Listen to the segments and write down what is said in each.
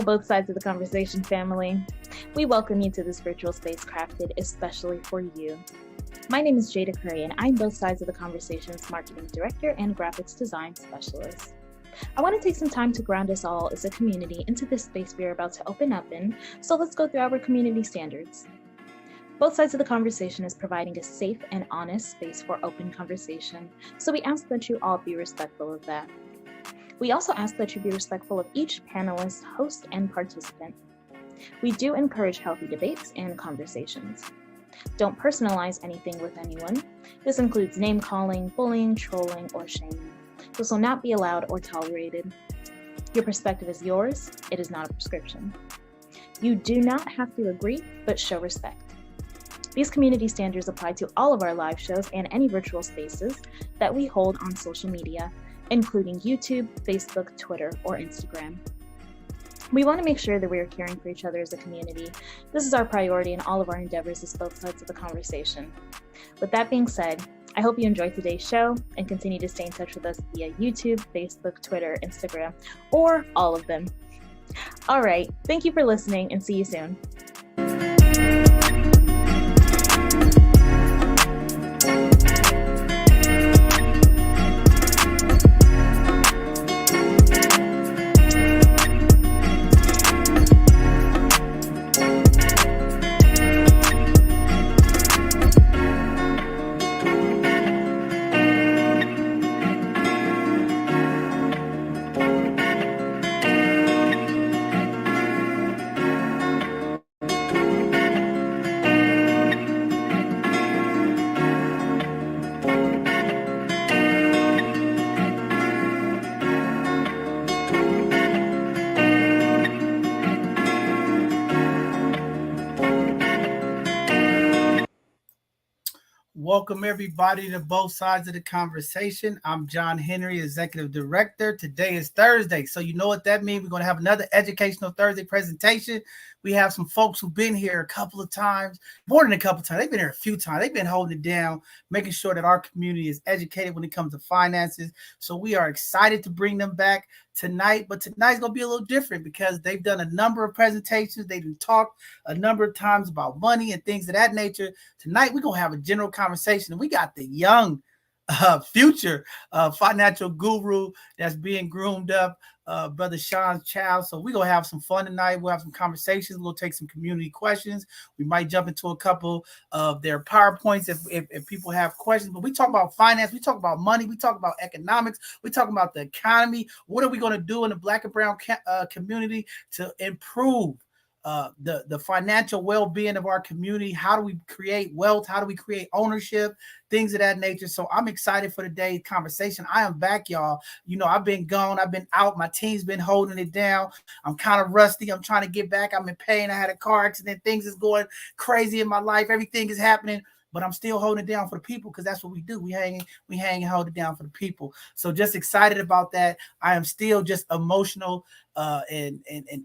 Hello, both sides of the conversation family. We welcome you to this virtual space crafted especially for you. My name is Jada Curry, and I'm both sides of the conversation's marketing director and graphics design specialist. I want to take some time to ground us all as a community into this space we are about to open up in, so let's go through our community standards. Both sides of the conversation is providing a safe and honest space for open conversation, so we ask that you all be respectful of that. We also ask that you be respectful of each panelist, host, and participant. We do encourage healthy debates and conversations. Don't personalize anything with anyone. This includes name-calling, bullying, trolling, or shaming. This will not be allowed or tolerated. Your perspective is yours. It is not a prescription. You do not have to agree, but show respect. These community standards apply to all of our live shows and any virtual spaces that we hold on social media, including YouTube, Facebook, Twitter, or Instagram. We want to make sure that we are caring for each other as a community. This is our priority in all of our endeavors as both sides of the conversation. With that being said, I hope you enjoyed today's show and continue to stay in touch with us via YouTube, Facebook, Twitter, Instagram, or all of them. All right, thank you for listening and see you soon. Welcome everybody to both sides of the conversation. I'm John Henry, Executive Director. Today is Thursday, so you know what that means. We're going to have another Educational Thursday presentation. We have some folks who've been here a couple of times, more than a couple of times. They've been here a few times. They've been holding it down, making sure that our community is educated when it comes to finances. So we are excited to bring them back tonight, but tonight's going to be a little different because they've done a number of presentations. They've talked a number of times about money and things of that nature. Tonight, we're going to have a general conversation, and we got the young future financial guru that's being groomed up, Brother Sean's child. So we're going to have some fun tonight. We'll have some conversations. We'll take some community questions. We might jump into a couple of their PowerPoints if people have questions. But we talk about finance. We talk about money. We talk about economics. We talk about the economy. What are we going to do in the Black and Brown community to improve the financial well-being of our community? How do we create wealth? How do we create ownership? Things of that nature. So I'm excited for today's conversation. I am back, y'all. You know, I've been gone. I've been out. My team's been holding it down. I'm kind of rusty. I'm trying to get back. I'm in pain. I had a car accident. Things is going crazy in my life. Everything is happening. But I'm still holding it down for the people because that's what we do. We hang and hold it down for the people. So just excited about that. I am still just emotional and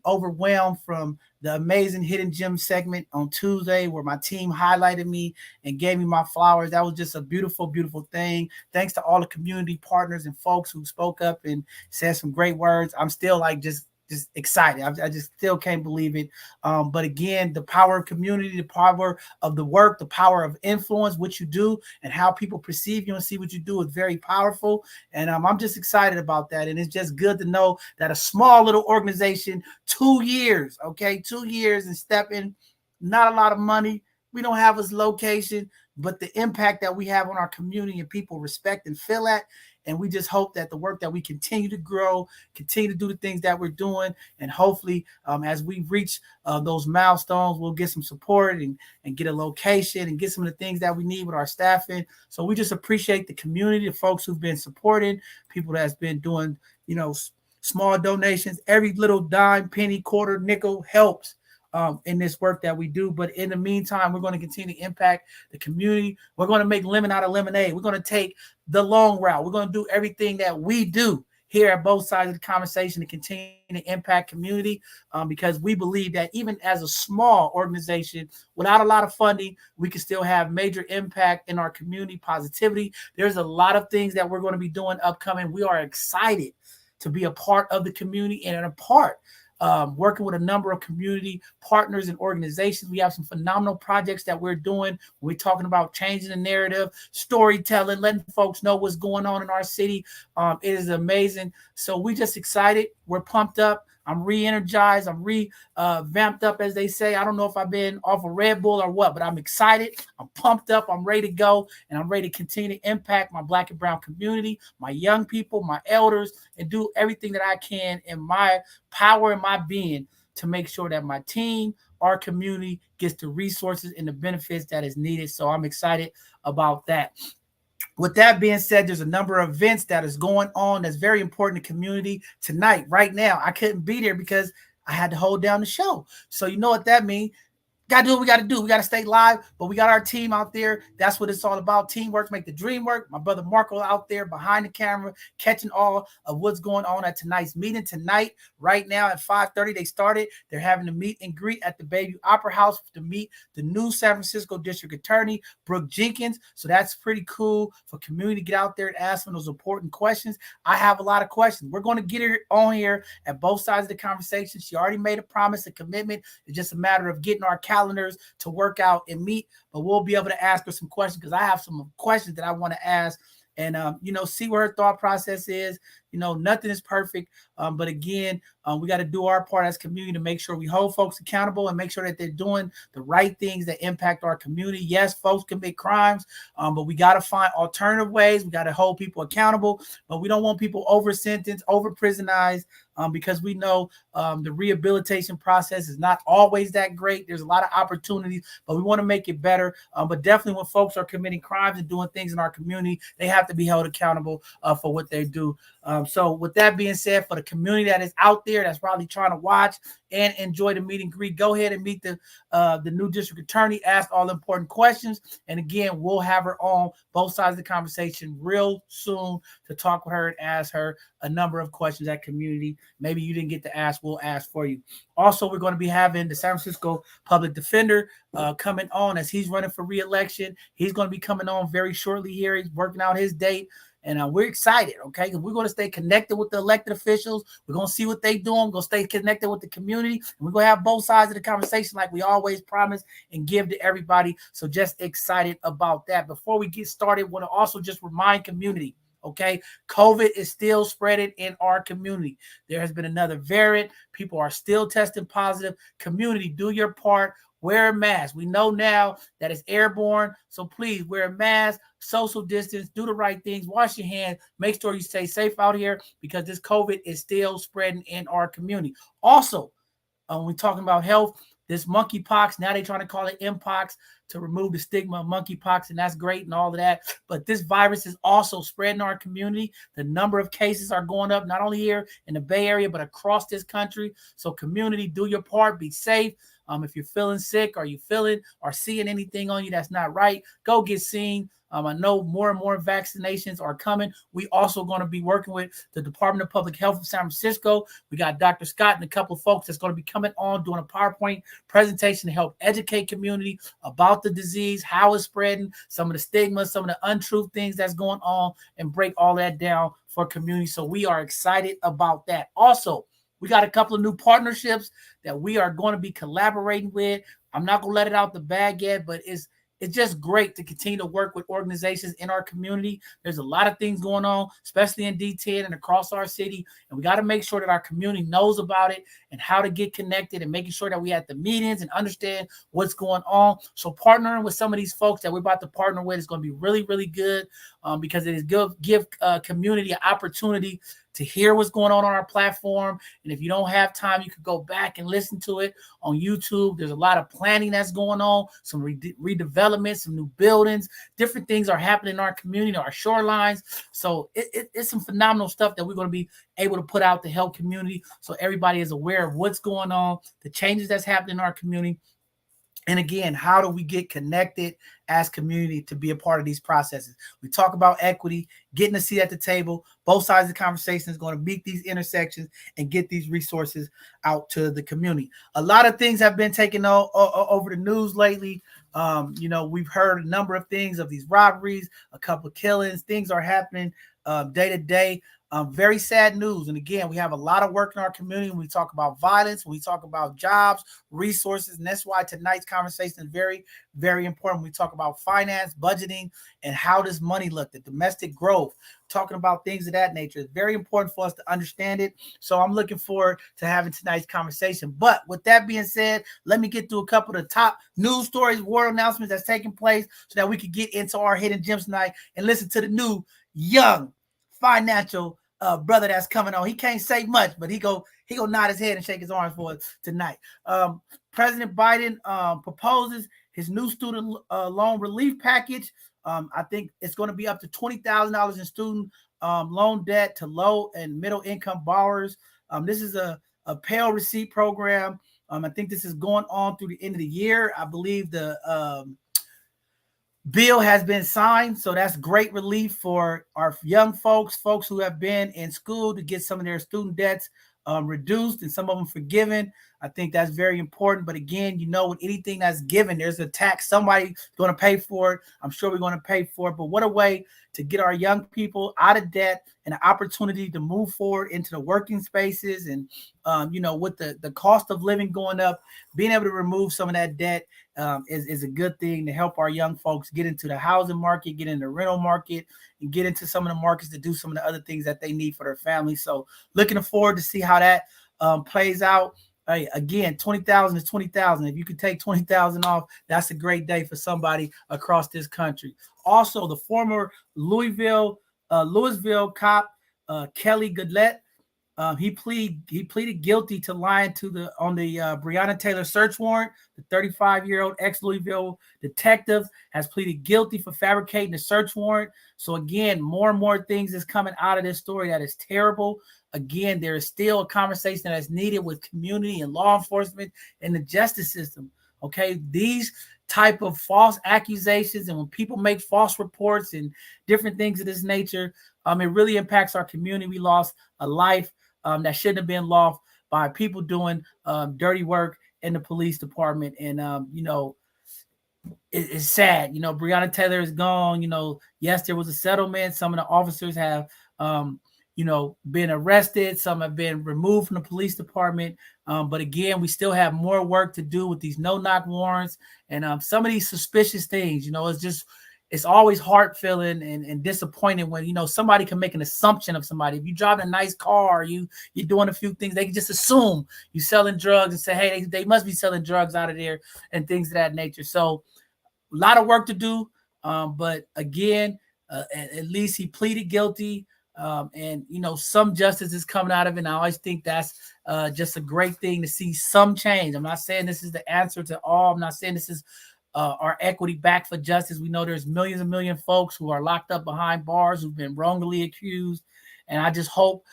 overwhelmed from the amazing Hidden Gem segment on Tuesday where my team highlighted me and gave me my flowers. That was just a beautiful, beautiful thing. Thanks to all the community partners and folks who spoke up and said some great words. I'm still like just excited. I just still can't believe it. But again, the power of community, the power of the work, the power of influence, what you do and how people perceive you and see what you do is very powerful. And I'm just excited about that. And it's just good to know that a small little organization, 2 years, okay, 2 years and stepping, not a lot of money. We don't have a location, but the impact that we have on our community and people respect and feel that. And we just hope that the work that we continue to grow, continue to do the things that we're doing. And hopefully, as we reach those milestones, we'll get some support and get a location and get some of the things that we need with our staffing. So we just appreciate the community, the folks who've been supporting, people that's been doing, you know, small donations. Every little dime, penny, quarter, nickel helps in this work that we do. But in the meantime, we're going to continue to impact the community. We're going to make lemon out of lemonade. We're going to take the long route. We're going to do everything that we do here at both sides of the conversation to continue to impact community because we believe that even as a small organization without a lot of funding, we can still have major impact in our community positivity. There's a lot of things that we're going to be doing upcoming. We are excited to be a part of the community and a part working with a number of community partners and organizations. We have some phenomenal projects that we're doing. We're talking about changing the narrative, storytelling, letting folks know what's going on in our city. It is amazing. So we just excited. We're pumped up. I'm re-energized. I'm vamped up, as they say. I don't know if I've been off a Red Bull or what, but I'm excited. I'm pumped up. I'm ready to go, and I'm ready to continue to impact my Black and brown community, my young people, my elders, and do everything that I can in my power and my being to make sure that my team, our community, gets the resources and the benefits that is needed. So I'm excited about that. With that being said, there's a number of events that is going on that's very important to community tonight, right now. I couldn't be there because I had to hold down the show. So you know what that means. Got to do what we got to do. We got to stay live, but we got our team out there. That's what it's all about. Teamwork make the dream work. My brother Marco out there behind the camera, catching all of what's going on at tonight's meeting. Tonight, right now at 5:30, they started. They're having a meet and greet at the Bayview Opera House to meet the new San Francisco District Attorney, Brooke Jenkins. So that's pretty cool for community to get out there and ask them those important questions. I have a lot of questions. We're going to get her on here at both sides of the conversation. She already made a promise, a commitment. It's just a matter of getting our calendars to work out and meet, but we'll be able to ask her some questions because I have some questions that I want to ask and, see where her thought process is. Nothing is perfect. But again, we got to do our part as community to make sure we hold folks accountable and make sure that they're doing the right things that impact our community. Yes, folks commit crimes, but we got to find alternative ways. We got to hold people accountable, but we don't want people over sentenced, over prisonized, because we know the rehabilitation process is not always that great. There's a lot of opportunities, but we want to make it better. But definitely when folks are committing crimes and doing things in our community, they have to be held accountable for what they do. So with that being said, for the community that is out there that's probably trying to watch and enjoy the meet and greet, go ahead and meet the new district attorney, ask all the important questions. And again, we'll have her on both sides of the conversation real soon to talk with her and ask her a number of questions at community. Maybe you didn't get to ask, we'll ask for you. Also, we're going to be having the San Francisco public defender coming on as he's running for re-election. He's going to be coming on very shortly here. He's working out his date. And we're excited, okay? We're going to stay connected with the elected officials. We're going to see what they're doing. We're going to stay connected with the community. And we're going to have both sides of the conversation like we always promise and give to everybody. So just excited about that. Before we get started, I want to also just remind community, okay? COVID is still spreading in our community. There has been another variant. People are still testing positive. Community, do your part. Wear a mask. We know now that it's airborne, so please wear a mask, social distance, do the right things, wash your hands, make sure you stay safe out here because this COVID is still spreading in our community. Also, when we're talking about health, this monkeypox, now they're trying to call it mpox to remove the stigma of monkeypox, and that's great and all of that. But this virus is also spreading our community. The number of cases are going up, not only here in the Bay Area, but across this country. So community, do your part, be safe. If you're feeling sick or you feeling or seeing anything on you that's not right, go get seen. I know more and more vaccinations are coming. We also going to be working with the Department of Public Health of San Francisco. We got Dr. Scott and a couple of folks that's going to be coming on doing a PowerPoint presentation to help educate community about the disease, how it's spreading, some of the stigmas, some of the untruth things that's going on, and break all that down for community. So we are excited about that. Also, we got a couple of new partnerships that we are going to be collaborating with. I'm not going to let it out the bag yet, but it's just great to continue to work with organizations in our community. There's a lot of things going on, especially in D10 and across our city. And we got to make sure that our community knows about it and how to get connected and making sure that we at the meetings and understand what's going on. So partnering with some of these folks that we're about to partner with is going to be really, really good because it is give community an opportunity to hear what's going on our platform. And if you don't have time, you could go back and listen to it on YouTube. There's a lot of planning that's going on, some redevelopment, some new buildings, different things are happening in our community, our shorelines. So it's some phenomenal stuff that we're going to be able to put out to help community so everybody is aware of what's going on, the changes that's happening in our community. And again, how do we get connected as community to be a part of these processes? We talk about equity, getting a seat at the table. Both sides of the conversation is going to meet these intersections and get these resources out to the community. A lot of things have been taken over the news lately. We've heard a number of things of these robberies, a couple of killings. Things are happening day to day. Very sad news. And again, we have a lot of work in our community when we talk about violence, when we talk about jobs, resources. And that's why tonight's conversation is very, very important. We talk about finance, budgeting, and how does money look, the domestic growth, talking about things of that nature. It's very important for us to understand it. So I'm looking forward to having tonight's conversation. But with that being said, let me get through a couple of the top news stories, world announcements that's taking place so that we can get into our hidden gems tonight and listen to the new young financial brother that's coming on. He can't say much, but he go nod his head and shake his arms for us tonight. President Biden proposes his new student loan relief package. I think it's going to be up to $20,000 in student loan debt to low and middle income borrowers. This is a Pell receipt program. I think this is going on through the end of the year. I believe the bill has been signed, so that's great relief for our young folks who have been in school, to get some of their student debts reduced and some of them forgiven. I think that's very important. But again, with anything that's given, there's a tax. Somebody's going to pay for it. I'm sure we're going to pay for it. But what a way to get our young people out of debt and an opportunity to move forward into the working spaces. And, with the cost of living going up, being able to remove some of that debt is a good thing to help our young folks get into the housing market, get into the rental market, and get into some of the markets to do some of the other things that they need for their families. So looking forward to see how that plays out. Hey, again, 20,000 is 20,000. If you could take 20,000 off, that's a great day for somebody across this country. Also, the former Louisville cop, Kelly Goodlett, he pleaded guilty to lying on the Breonna Taylor search warrant. The 35-year-old ex-Louisville detective has pleaded guilty for fabricating the search warrant. So again, more and more things is coming out of this story that is terrible. Again, there is still a conversation that's needed with community and law enforcement and the justice system. Okay, these type of false accusations, and when people make false reports and different things of this nature, it really impacts our community. We lost a life that shouldn't have been lost by people doing dirty work in the police department. And it's sad. Breonna Taylor is gone. Yes, there was a settlement. Some of the officers have been arrested. Some have been removed from the police department. But again, we still have more work to do with these no-knock warrants and some of these suspicious things. It's always heart-filling and disappointing when, somebody can make an assumption of somebody. If you drive a nice car, you're doing a few things, they can just assume you're selling drugs and say, hey, they must be selling drugs out of there and things of that nature. So a lot of work to do. But again, at least he pleaded guilty. And some justice is coming out of it. And I always think that's just a great thing to see some change. I'm not saying this is the answer to all. I'm not saying this is our equity back for justice. We know there's millions and millions of folks who are locked up behind bars, who've been wrongly accused. And I just hope,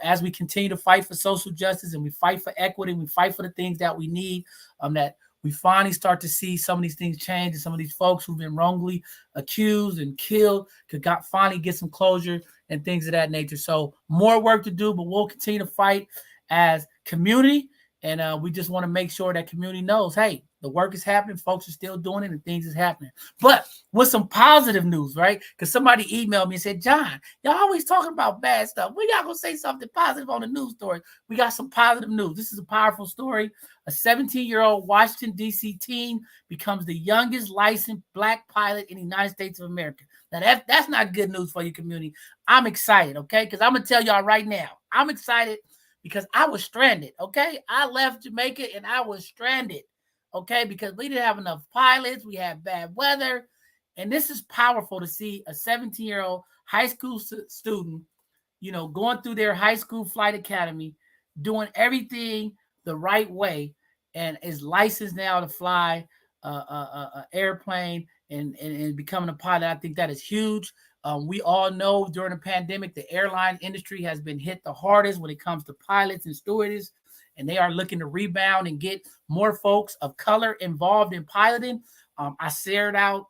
as we continue to fight for social justice and we fight for equity, and we fight for the things that we need, that we finally start to see some of these things change, and some of these folks who've been wrongly accused and killed could finally get some closure and things of that nature. So more work to do, but we'll continue to fight as community. And we just want to make sure that community knows, hey, the work is happening, folks are still doing it, and things is happening. But with some positive news, right? Because somebody emailed me and said, John, y'all always talking about bad stuff. We got to go say something positive on the news story. We got some positive news. This is a powerful story. A 17-year-old Washington, D.C. teen becomes the youngest licensed Black pilot in the United States of America. Now, that's not good news for your community. I'm excited, okay? Because I'm going to tell y'all right now, I'm excited because I was stranded, okay? I left Jamaica and I was stranded, okay? Because we didn't have enough pilots. We had bad weather. And this is powerful to see a 17-year-old high school student, going through their high school flight academy, doing everything the right way, and is licensed now to fly an airplane and becoming a pilot. I think that is huge. We all know during the pandemic, the airline industry has been hit the hardest when it comes to pilots and stewardess, and they are looking to rebound and get more folks of color involved in piloting. I shared out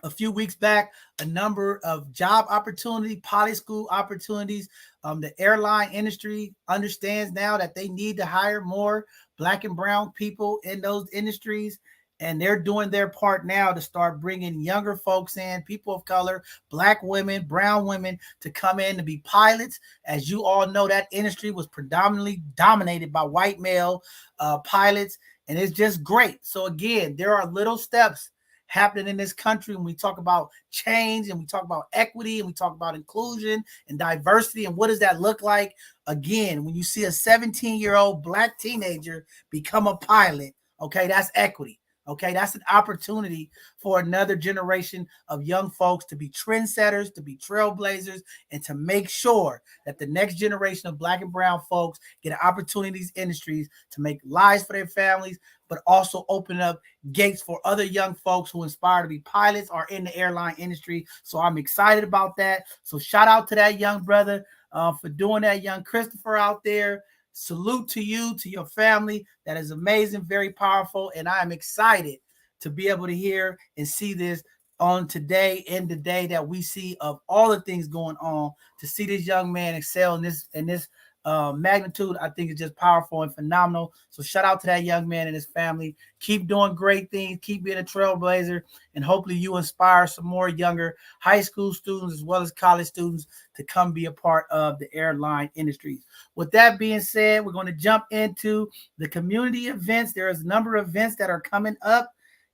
a few weeks back a number of job opportunity, pilot school opportunities. The airline industry understands now that they need to hire more Black and brown people in those industries. and they're doing their part now to start bringing younger folks in, people of color, black women, brown women, to come in to be pilots. As you all know, that industry was predominantly dominated by white male pilots, and it's just great. So again, there are little steps happening in this country when we talk about change and we talk about equity and we talk about inclusion and diversity, and what does that look like? Again, when you see a 17-year-old black teenager become a pilot, okay, that's equity. Okay, that's an opportunity for another generation of young folks to be trendsetters, to be trailblazers, and to make sure that the next generation of black and brown folks get an opportunity in these industries to make lives for their families, but also open up gates for other young folks who inspire to be pilots or in the airline industry. So I'm excited about that. So shout out to that young brother for doing that, young Christopher out there. Salute to you, to your family. That is amazing, very powerful, and I am excited to be able to hear and see this on today, in the day that we see of all the things going on. To see this young man excel in this magnitude, I think is just powerful and phenomenal. So shout out to that young man and his family. Keep doing great things. Keep being a trailblazer, and hopefully you inspire some more younger high school students as well as college students to come be a part of the airline industries. With that being said, we're going to jump into the community events. There is a number of events that are coming up,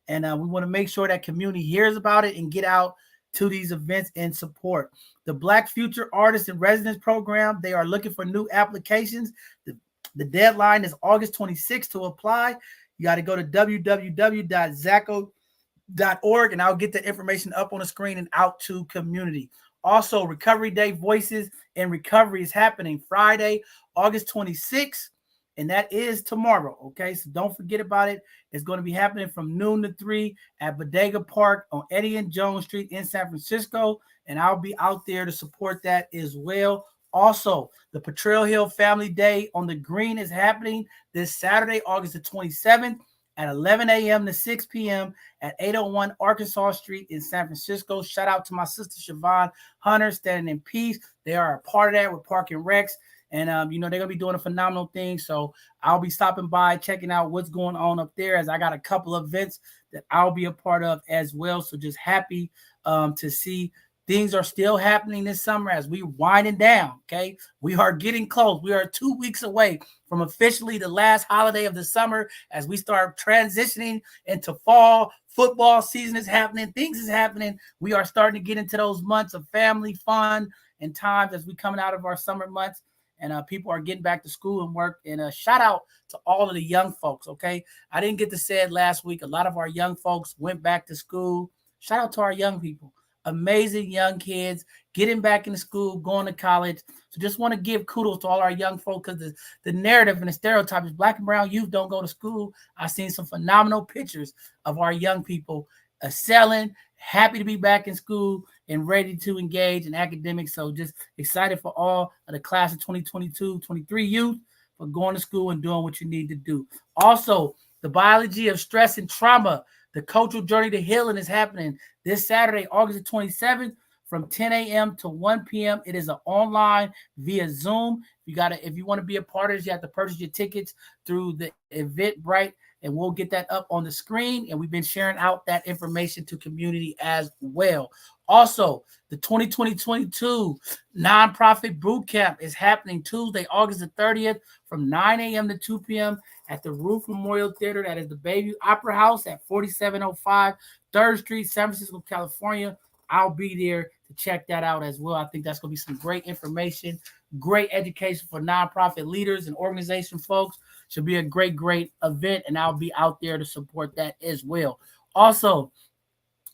and we want to make sure that community hears about it and get out to these events in support. The Black Future Artists in Residence Program, they are looking for new applications. The deadline is August 26th to apply. You got to go to www.zaco.org, and I'll get the information up on the screen and out to community. Also, Recovery Day Voices in Recovery is happening Friday, August 26th, and that is tomorrow, okay? So don't forget about it. It's going to be happening from noon to 3 at Bodega Park on Eddie and Jones Street in San Francisco, and I'll be out there to support that as well. Also, the Portrayal Family Day on the Green is happening this Saturday, August the 27th at 11 a.m. to 6 p.m. at 801 Arkansas Street in San Francisco. Shout out to my sister Siobhan Hunter, Standing in Peace. They are a part of that with Park and Recs. And, they're going to be doing a phenomenal thing. So I'll be stopping by, checking out what's going on up there, as I got a couple of events that I'll be a part of as well. So just happy to see things are still happening this summer as we winding down, okay? We are getting close. We are 2 weeks away from officially the last holiday of the summer as we start transitioning into fall. Football season is happening. Things is happening. We are starting to get into those months of family fun and times as we coming out of our summer months. And people are getting back to school and work. And a shout out to all of the young folks, okay? I didn't get to say it last week. A lot of our young folks went back to school. Shout out to our young people. Amazing young kids getting back into school, going to college. So just want to give kudos to all our young folks, because the narrative and the stereotype is black and brown youth don't go to school. I've seen some phenomenal pictures of our young people excelling, happy to be back in school and ready to engage in academics. So just excited for all of the class of 2022-23 youth for going to school and doing what you need to do. Also, the biology of stress and trauma, the cultural journey to healing, is happening this Saturday, August the 27th from 10 a.m. to 1 p.m. It is an online via Zoom. If you want to be a part of this, you have to purchase your tickets through the Eventbrite, and we'll get that up on the screen. And we've been sharing out that information to community as well. Also, the 2020-22 nonprofit boot camp is happening Tuesday, August the 30th from 9 a.m. to 2 p.m. at the Roof Memorial Theater. That is the Bayview Opera House at 4705 3rd Street, San Francisco, California. I'll be there to check that out as well. I think that's going to be some great information, great education for nonprofit leaders and organization folks. Should be a great event, and I'll be out there to support that as well. Also,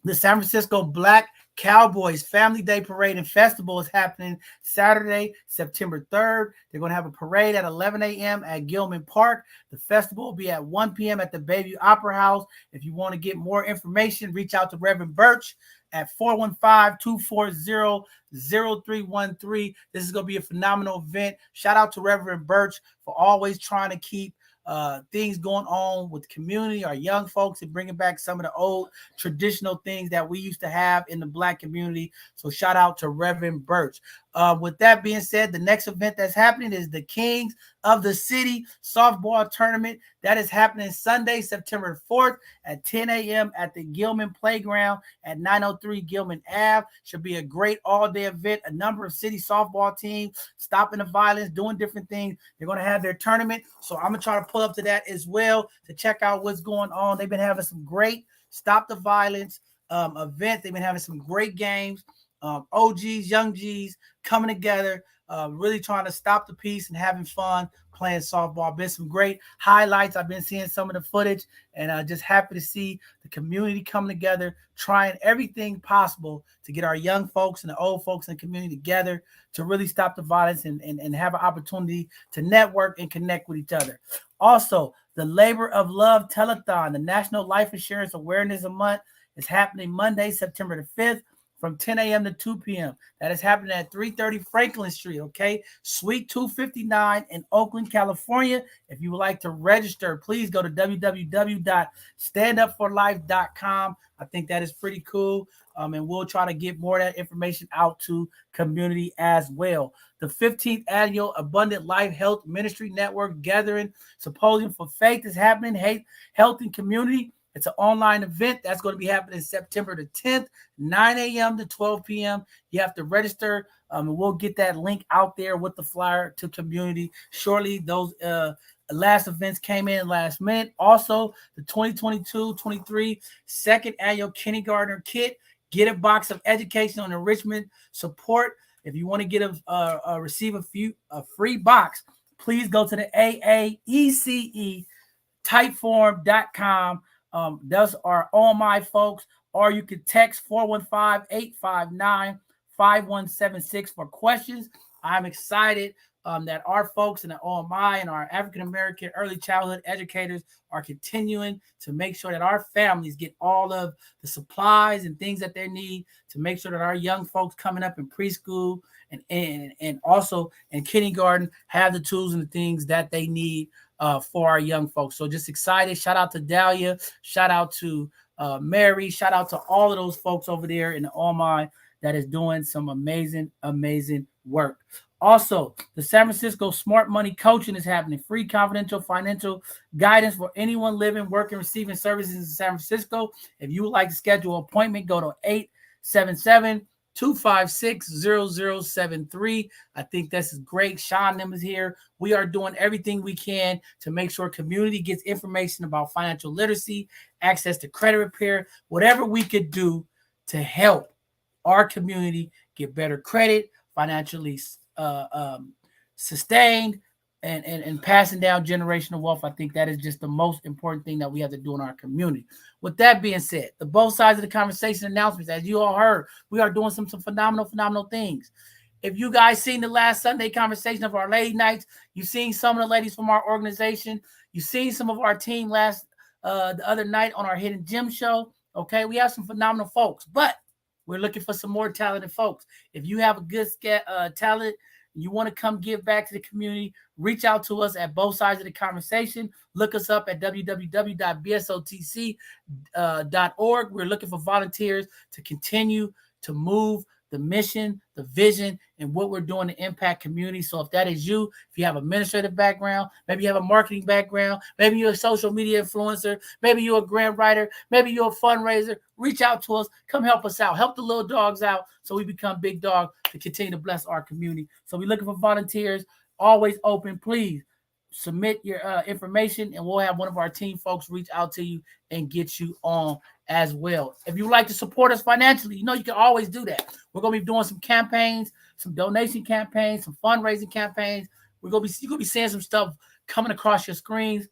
the San Francisco Black Cowboys Family Day Parade and Festival is happening Saturday, September 3rd. They're going to have a parade at 11 a.m. at Gilman Park. The festival will be at 1 p.m. at the Bayview Opera House. If you want to get more information, reach out to Reverend Birch at 415-240-0313. This is going to be a phenomenal event. Shout out to Reverend Birch for always trying to keep things going on with the community, our young folks, and bringing back some of the old traditional things that we used to have in the Black community. So shout out to Reverend Birch. With that being said, the next event that's happening is the Kings of the City softball tournament. That is happening Sunday, September 4th at 10 a.m. at the Gilman Playground at 903 Gilman Ave. Should be a great all-day event. A number of city softball teams stopping the violence, doing different things. They're going to have their tournament. So I'm going to try to pull up to that as well to check out what's going on. They've been having some great stop the violence events. They've been having some great games. OGs, young G's coming together, really trying to stop the peace and having fun playing softball. Been some great highlights. I've been seeing some of the footage, and just happy to see the community coming together, trying everything possible to get our young folks and the old folks in the community together to really stop the violence and have an opportunity to network and connect with each other. Also, the Labor of Love Telethon, the National Life Insurance Awareness Month, is happening Monday, September the 5th. From 10 a.m. to 2 p.m. That is happening at 330 Franklin Street, okay? Suite 259 in Oakland, California. If you would like to register, please go to www.standupforlife.com. I think that is pretty cool, and we'll try to get more of that information out to community as well. The 15th Annual Abundant Life Health Ministry Network Gathering Symposium for Faith is happening, Health and Community. It's an online event that's going to be happening September the 10th, 9 a.m. to 12 p.m. You have to register, and we'll get that link out there with the flyer to community shortly. Those last events came in last minute. Also, the 2022-23 second annual kindergartner kit. Get a box of educational and enrichment support. If you want to get receive a free box, please go to the AAECE typeform.com. Those are all my folks, or you can text 415-859-5176 for questions. I'm excited that our folks in the OMI and our African-American early childhood educators are continuing to make sure that our families get all of the supplies and things that they need to make sure that our young folks coming up in preschool and also in kindergarten have the tools and the things that they need for our young folks. So just excited. Shout out to Dahlia. Shout out to Mary. Shout out to all of those folks over there in the OMI that is doing some amazing, amazing work. Also, the San Francisco Smart Money Coaching is happening. Free confidential financial guidance for anyone living, working, receiving services in San Francisco. If you would like to schedule an appointment, go to 877-256-0073. I think this is great. Sean Nim is here. We are doing everything we can to make sure community gets information about financial literacy, access to credit repair, whatever we could do to help our community get better credit, financially sustained, and passing down generational wealth. I think that is just the most important thing that we have to do in our community. With that being said, the both sides of the conversation announcements, as you all heard, we are doing some phenomenal things. If you guys seen the last Sunday conversation of our lady nights, you've seen some of the ladies from our organization, you've seen some of our team the other night on our Hidden Gem show. Okay, we have some phenomenal folks, but we're looking for some more talented folks. If you have a good talent, you want to come give back to the community, reach out to us at both sides of the conversation. Look us up at www.bsotc.org. We're looking for volunteers to continue to move the mission, the vision, and what we're doing to impact community. So if that is you, if you have an administrative background, maybe you have a marketing background, maybe you're a social media influencer, maybe you're a grant writer, maybe you're a fundraiser, reach out to us. Come help us out. Help the little dogs out so we become big dog to continue to bless our community. So we're looking for volunteers, always open. Please submit your information, and we'll have one of our team folks reach out to you and get you on as well. If you would like to support us financially, you can always do that. We're going to be doing some campaigns, some donation campaigns, some fundraising campaigns. You're going to be seeing some stuff coming across your screens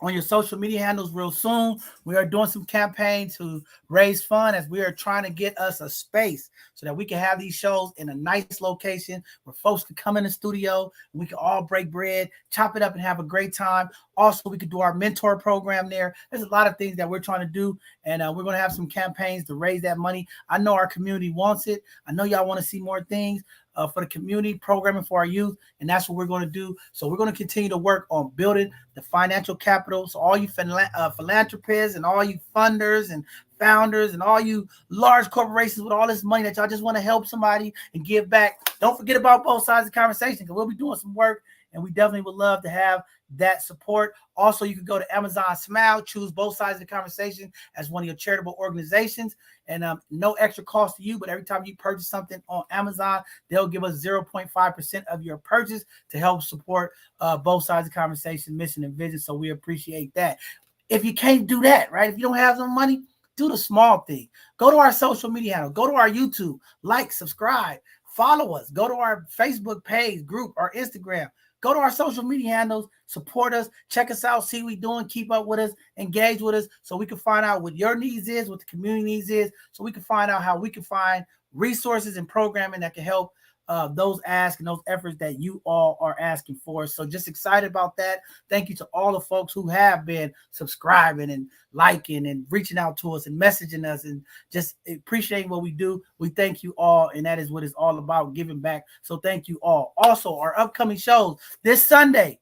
on your social media handles real soon. We are doing some campaigns to raise funds as we are trying to get us a space so that we can have these shows in a nice location where folks can come in the studio and we can all break bread, chop it up, and have a great time. Also, we could do our mentor program there. There's a lot of things that we're trying to do, and we're going to have some campaigns to raise that money. I know our community wants it. I know y'all want to see more things for the community programming for our youth, and that's what we're going to do. So we're going to continue to work on building the financial capital. So all you philanthropists and all you funders and founders and all you large corporations with all this money that y'all just want to help somebody and give back, don't forget about both sides of the conversation, because we'll be doing some work, and we definitely would love to have that support. Also, you can go to Amazon Smile, choose both sides of the conversation as one of your charitable organizations, and no extra cost to you, but every time you purchase something on Amazon, they'll give us 0.5% of your purchase to help support both sides of the conversation, mission and vision. So we appreciate that. If you can't do that, right? If you don't have some money, do the small thing. Go to our social media handle, go to our YouTube, like, subscribe, follow us, go to our Facebook page, group, or Instagram. Go to our social media handles, support us, check us out, see what we're doing, keep up with us, engage with us, so we can find out what your needs is, what the community needs is, so we can find out how we can find resources and programming that can help those asks and those efforts that you all are asking for. So just excited about that. Thank you to all the folks who have been subscribing and liking and reaching out to us and messaging us and just appreciating what we do. We thank you all, and that is what it's all about, giving back. So thank you all. Also, our upcoming shows this Sunday,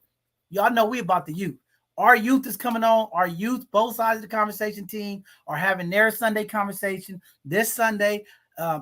y'all know we about the youth. Our youth is coming on. Our youth, both sides of the conversation team, are having their Sunday conversation this Sunday.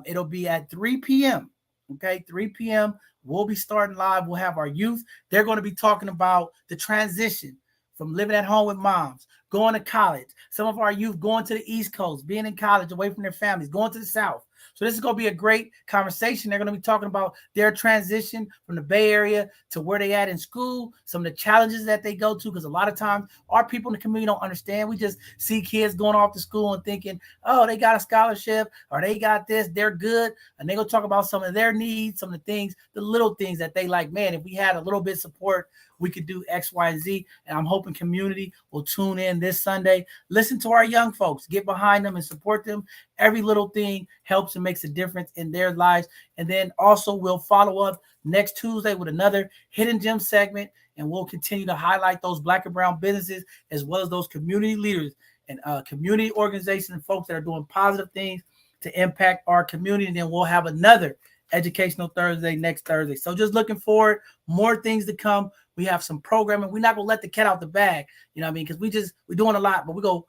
It'll be at 3 p.m. Okay, 3 p.m. We'll be starting live. We'll have our youth. They're going to be talking about the transition from living at home with moms, going to college. Some of our youth going to the East Coast, being in college away from their families, going to the South. So this is going to be a great conversation. They're going to be talking about their transition from the Bay Area to where they at in school, some of the challenges that they go to, because a lot of times our people in the community don't understand. We just see kids going off to school and thinking, oh, they got a scholarship or they got this, they're good. And they're going to talk about some of their needs, some of the things, the little things that they like. Man, if we had a little bit of support, we could do X, Y, and Z. And I'm hoping community will tune in this Sunday. Listen to our young folks, get behind them and support them. Every little thing helps and makes a difference in their lives. And then also we'll follow up next Tuesday with another Hidden Gem segment, and we'll continue to highlight those Black and brown businesses as well as those community leaders and community organizations and folks that are doing positive things to impact our community. And then we'll have another Educational Thursday next Thursday. So just looking forward, more things to come. We have some programming. We're not gonna let the cat out the bag, you know what I mean? Because we're doing a lot, but we'll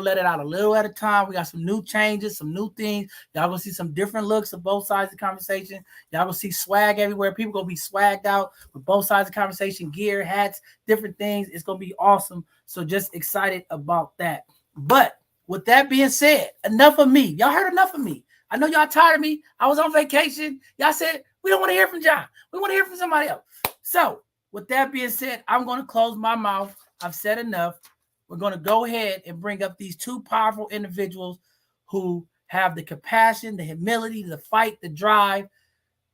let it out a little at a time. We got some new changes, some new things. Y'all gonna see some different looks of both sides of the conversation. Y'all gonna see swag everywhere. People gonna be swagged out with both sides of the conversation, gear, hats, different things. It's gonna be awesome. So just excited about that. But with that being said, enough of me. Y'all heard enough of me. I know y'all tired of me. I was on vacation. Y'all said, we don't want to hear from John. We want to hear from somebody else. So with that being said, I'm going to close my mouth. I've said enough. We're going to go ahead and bring up these two powerful individuals who have the compassion, the humility, the fight, the drive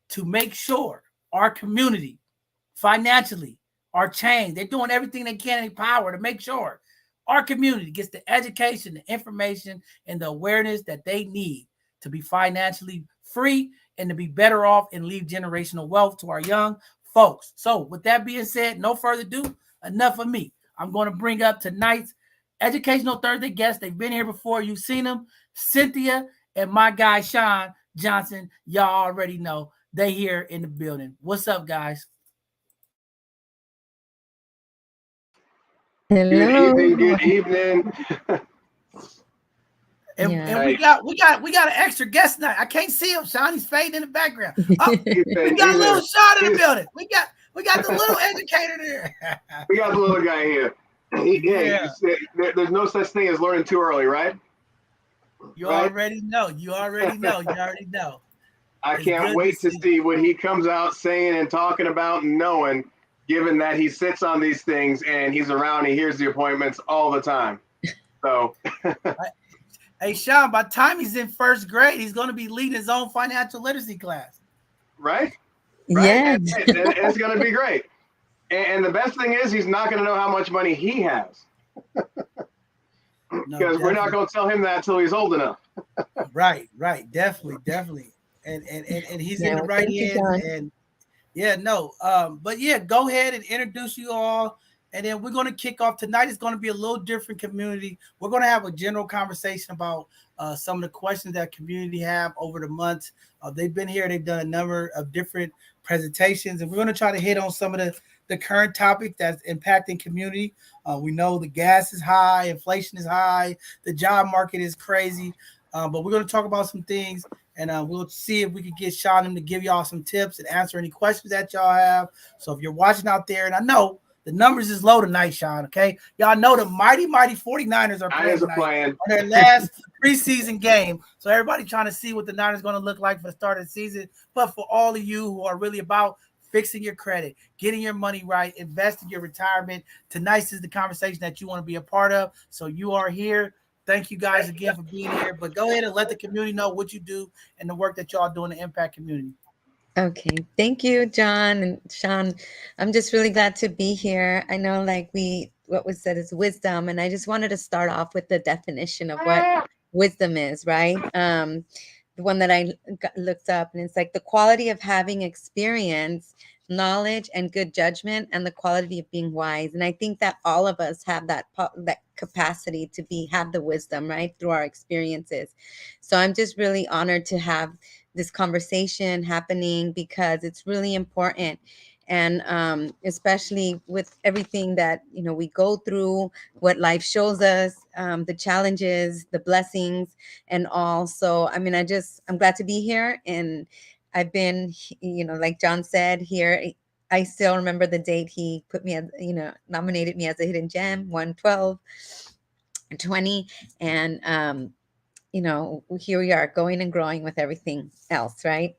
to make sure our community financially are changed. They're doing everything they can in their power to make sure our community gets the education, the information, and the awareness that they need to be financially free and to be better off and leave generational wealth to our young folks. So with that being said, no further ado, enough of me. I'm going to bring up tonight's Educational Thursday guests. They've been here before. You've seen them. Cynthia and my guy, Sean Johnson. Y'all already know they here in the building. What's up, guys? Hello. Good evening. And we got an extra guest tonight. I can't see him, Sean. He's fading in the background. Oh, we got a little Sean in the building. We got the little educator there. We got the little guy here. There's no such thing as learning too early, right? You already know. I can't wait to see what he comes out saying and talking about and knowing, given that he sits on these things and he's around, he hears the appointments all the time. So hey, Sean, by the time he's in first grade, he's going to be leading his own financial literacy class. Right? Yeah. And it's going to be great. And the best thing is he's not going to know how much money he has. Because we're not going to tell him that until he's old enough. Right. Definitely. And he's in the right end. And but yeah, go ahead and introduce you all And then we're going to kick off tonight. It's going to be a little different community. We're going to have a general conversation about some of the questions that community have over the months. They've been here. They've done a number of different presentations, and we're going to try to hit on some of the current topic that's impacting community. We know the gas is high, inflation is high, the job market is crazy, but we're going to talk about some things, and we'll see if we can get Sean to give y'all some tips and answer any questions that y'all have. So if you're watching out there, and I know the numbers is low tonight, Sean, okay? Y'all know the mighty 49ers are playing tonight on their last preseason game. So everybody trying to see what the Niners going to look like for the start of the season. But for all of you who are really about fixing your credit, getting your money right, investing your retirement, tonight's is the conversation that you want to be a part of. So you are here. Thank you guys again for being here. But go ahead and let the community know what you do and the work that y'all doing to impact community. Okay. Thank you, John and Sean. I'm just really glad to be here. I know what was said is wisdom, and I just wanted to start off with the definition of what wisdom is, right? The one that I looked up, and it's like the quality of having experience, knowledge, and good judgment, and the quality of being wise. And I think that all of us have that capacity to have the wisdom, right, through our experiences. So I'm just really honored to have this conversation happening because it's really important. And especially with everything that, we go through, what life shows us, the challenges, the blessings, and all. So, I mean, I'm glad to be here. And I've been, like John said here, I still remember the date he put me, nominated me as a hidden gem, 1/12/20. And, here we are going and growing with everything else, right?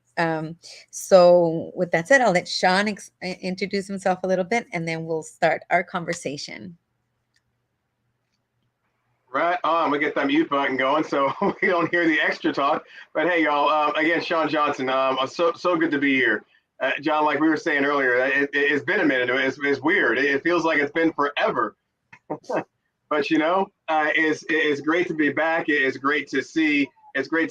So with that said, I'll let Sean introduce himself a little bit, and then we'll start our conversation. Right on. We get that mute button going so we don't hear the extra talk. But hey, y'all, again, Sean Johnson, so good to be here. John, like we were saying earlier, it's been a minute. It's weird. It feels like it's been forever. But it's great to be back. It's great to see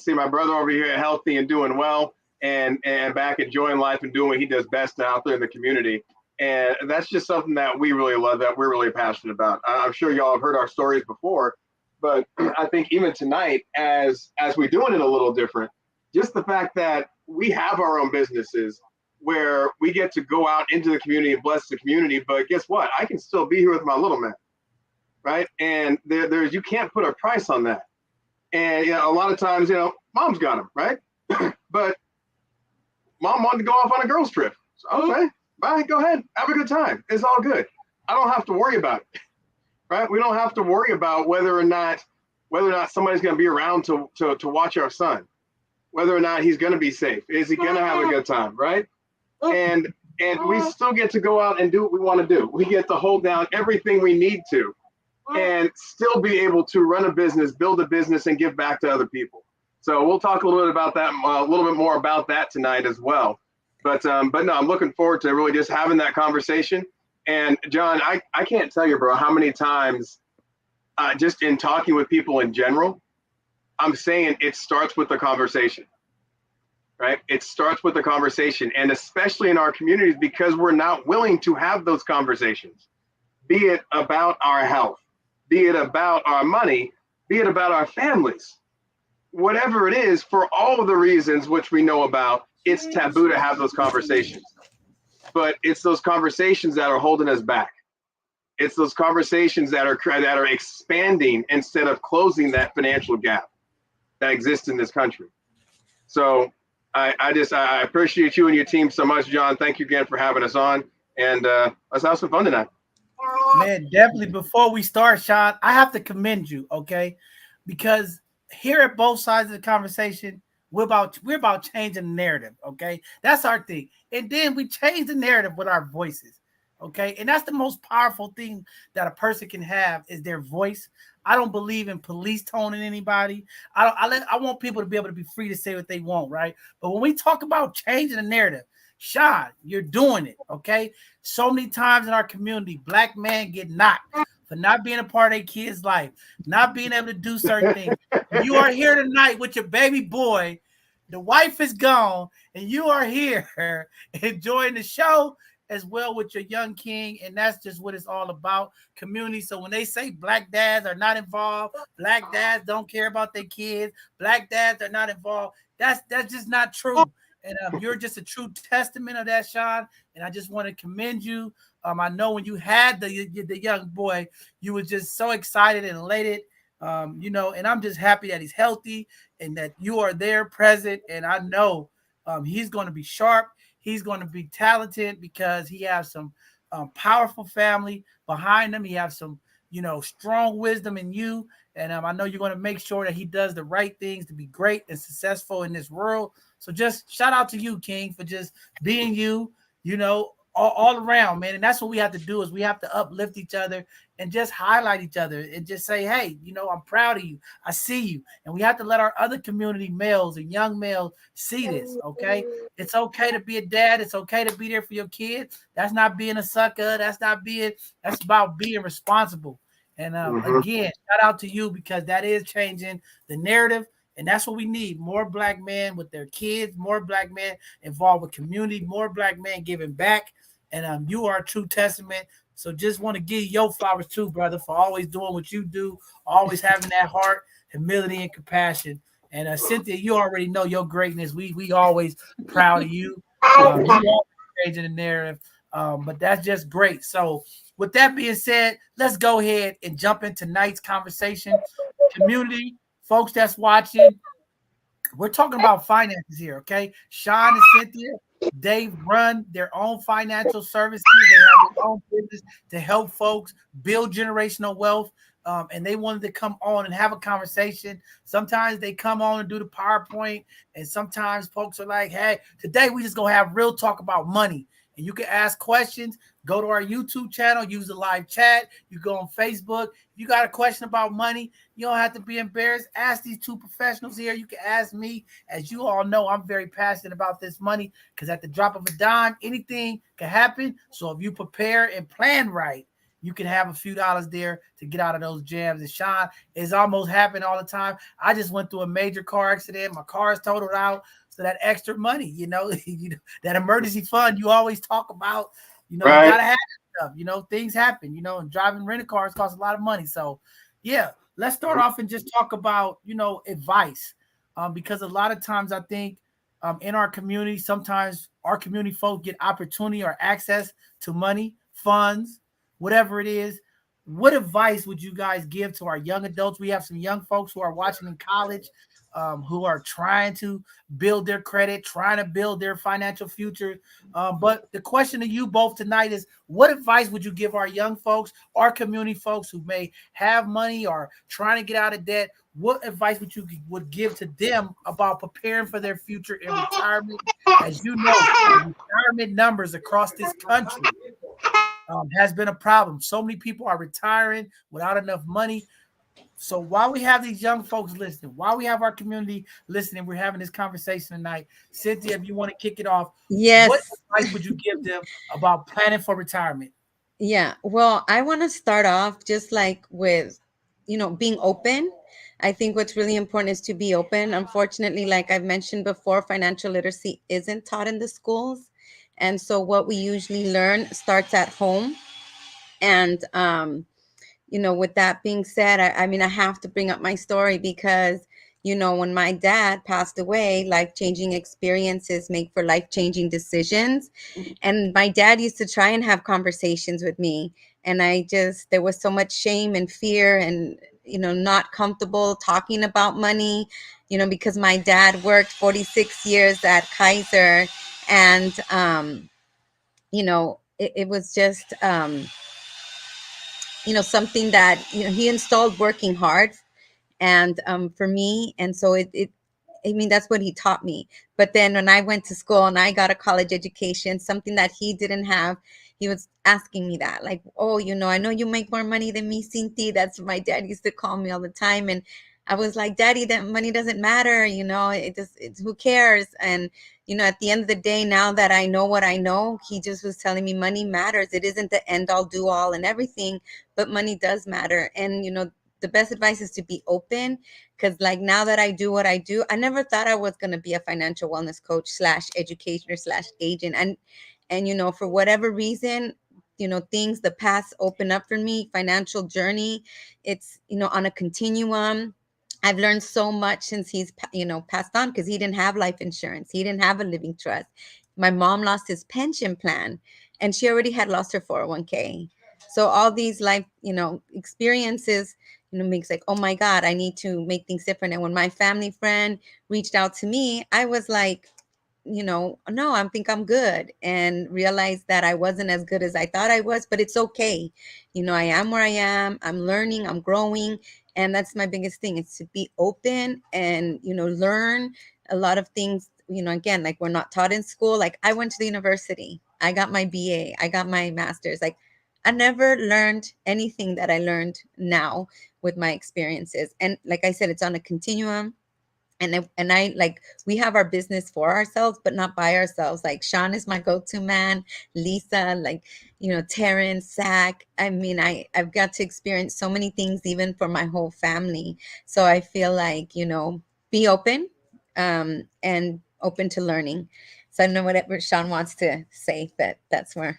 my brother over here healthy and doing well, and back enjoying life and doing what he does best out there in the community. And that's just something that we really love, that we're really passionate about. I'm sure y'all have heard our stories before, but I think even tonight, as we're doing it a little different, just the fact that we have our own businesses where we get to go out into the community and bless the community. But guess what? I can still be here with my little man. Right. And there's you can't put a price on that. And a lot of times, mom's got him, right? But mom wanted to go off on a girls' trip. So, okay, bye, go ahead, have a good time. It's all good. I don't have to worry about it. Right? We don't have to worry about whether or not somebody's gonna be around to watch our son, whether or not he's gonna be safe. Is he gonna have a good time, right? And we still get to go out and do what we want to do. We get to hold down everything we need to, and still be able to run a business, build a business, and give back to other people. So we'll talk a little bit about that, a little bit more about that tonight as well. But no, I'm looking forward to really just having that conversation. And John, I can't tell you, bro, how many times just in talking with people in general, I'm saying it starts with the conversation, right? It starts with the conversation, and especially in our communities, because we're not willing to have those conversations, be it about our health, be it about our money, be it about our families, whatever it is, for all of the reasons which we know about, it's taboo to have those conversations. But it's those conversations that are holding us back. It's those conversations that are expanding instead of closing that financial gap that exists in this country. So I appreciate you and your team so much, John. Thank you again for having us on, and let's have some fun tonight. Man, definitely. Before we start, Sean, I have to commend you, okay? Because here at both sides of the conversation, we're about changing the narrative, okay? That's our thing. And then we change the narrative with our voices, okay? And that's the most powerful thing that a person can have is their voice. I don't believe in police toning anybody. I want people to be able to be free to say what they want, right? But when we talk about changing the narrative, Sean, you're doing it, okay? So many times in our community, Black men get knocked for not being a part of their kid's life, not being able to do certain things. You are here tonight with your baby boy. The wife is gone, and you are here enjoying the show. as well with your young king, and that's just what it's all about, community. So when they say black dads are not involved, black dads don't care about their kids, black dads are not involved, that's just not true. And you're just a true testament of that, Sean. And I just want to commend you. I know when you had the young boy, you were just so excited and elated. And I'm just happy that he's healthy and that you are there present. And I know he's going to be sharp. He's going to be talented because he has some powerful family behind him. He has some, strong wisdom in you. And I know you're going to make sure that he does the right things to be great and successful in this world. So just shout out to you, King, for just being you, all around, man. And that's what we have to do is we have to uplift each other and just highlight each other and just say, hey, I'm proud of you. I see you. And we have to let our other community males and young males see this, okay? It's okay to be a dad. It's okay to be there for your kids. That's not being a sucker. That's about being responsible. And again, shout out to you because that is changing the narrative. And that's what we need. More black men with their kids, more black men involved with community, more black men giving back. And you are a true testament. So just want to give you your flowers too, brother, for always doing what you do, always having that heart, humility, and compassion. And Cynthia, you already know your greatness. We always proud of you. You always changing the narrative. But that's just great. So with that being said, let's go ahead and jump into tonight's conversation. Community, folks that's watching, we're talking about finances here, okay? Sean and Cynthia, they run their own financial services. They have their own business to help folks build generational wealth. And they wanted to come on and have a conversation. Sometimes they come on and do the PowerPoint, and sometimes folks are like, hey, today we just gonna have real talk about money. And you can ask questions. Go to our YouTube channel, use the live chat. You go on Facebook. If you got a question about money, you don't have to be embarrassed. Ask these two professionals here. You can ask me. As you all know, I'm very passionate about this money because at the drop of a dime, anything can happen. So if you prepare and plan right, you can have a few dollars there to get out of those jams. And Sean, it's almost happened all the time. I just went through a major car accident. My car is totaled out. So that extra money, that emergency fund you always talk about, Right. You gotta have that stuff. Things happen, and driving rental cars costs a lot of money. So yeah, let's start off and just talk about, advice. Because a lot of times I think in our community, sometimes our community folk get opportunity or access to money, funds, whatever it is. What advice would you guys give to our young adults? We have some young folks who are watching in college, who are trying to build their credit, trying to build their financial future. But the question to you both tonight is, what advice would you give our young folks, our community folks who may have money or trying to get out of debt? What advice would give to them about preparing for their future in retirement? As you know, retirement numbers across this country has been a problem. So many people are retiring without enough money. So while we have these young folks listening, while we have our community listening, we're having this conversation tonight. Cynthia, if you want to kick it off, what Yes. advice would you give them about planning for retirement? Yeah. Well, I want to start off just like with, being open. I think what's really important is to be open. Unfortunately, like I've mentioned before, financial literacy isn't taught in the schools. And so what we usually learn starts at home. And with that being said, I mean, I have to bring up my story because, when my dad passed away, life-changing experiences make for life-changing decisions. And my dad used to try and have conversations with me. And there was so much shame and fear and, not comfortable talking about money, because my dad worked 46 years at Kaiser. And, it was just, something that he installed working hard and for me. And so I mean, that's what he taught me. But then when I went to school and I got a college education, something that he didn't have, he was asking me that, like, oh, I know you make more money than me, Cynthia. That's what my dad used to call me all the time. And I was like, Daddy, that money doesn't matter. It's who cares? And, at the end of the day, now that I know what I know, he just was telling me money matters. It isn't the end all do all and everything, but money does matter. And, the best advice is to be open, because like now that I do what I do, I never thought I was going to be a financial wellness coach / educator / agent. And, for whatever reason, things, the paths open up for me, financial journey. It's, on a continuum. I've learned so much since he's, passed on, because he didn't have life insurance. He didn't have a living trust. My mom lost his pension plan, and she already had lost her 401k. So all these life, experiences, makes like, oh my God, I need to make things different. And when my family friend reached out to me, I was like, no, I think I'm good, and realized that I wasn't as good as I thought I was, but it's okay. I am where I am. I'm learning, I'm growing. And that's my biggest thing, is to be open and, learn a lot of things, again, like we're not taught in school. Like I went to the university, I got my BA, I got my master's. Like I never learned anything that I learned now with my experiences. And like I said, it's on a continuum. And I like, we have our business for ourselves, but not by ourselves. Like Sean is my go-to man, Lisa, like, Terrence, Zach. I mean, I've got to experience so many things, even for my whole family. So I feel like, be open, and open to learning. So I don't know whatever Sean wants to say, but that's where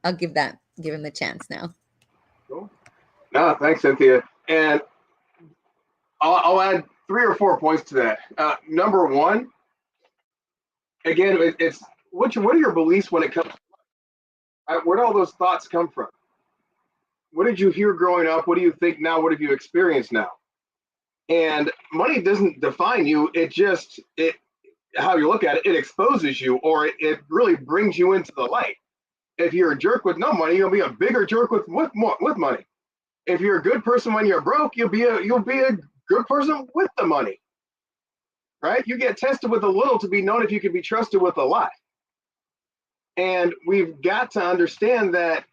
I'll give him the chance now. Cool. No, thanks, Cynthia. And I'll add 3 or 4 points to that. Number one, again, it's what are your beliefs when it comes to, where do all those thoughts come from? What did you hear growing up? What do you think now? What have you experienced now? And money doesn't define you. It how you look at it, it exposes you, or it really brings you into the light. If you're a jerk with no money, you'll be a bigger jerk with money. If you're a good person when you're broke, you'll be a good person with the money, right? You get tested with a little to be known if you can be trusted with a lot. And we've got to understand that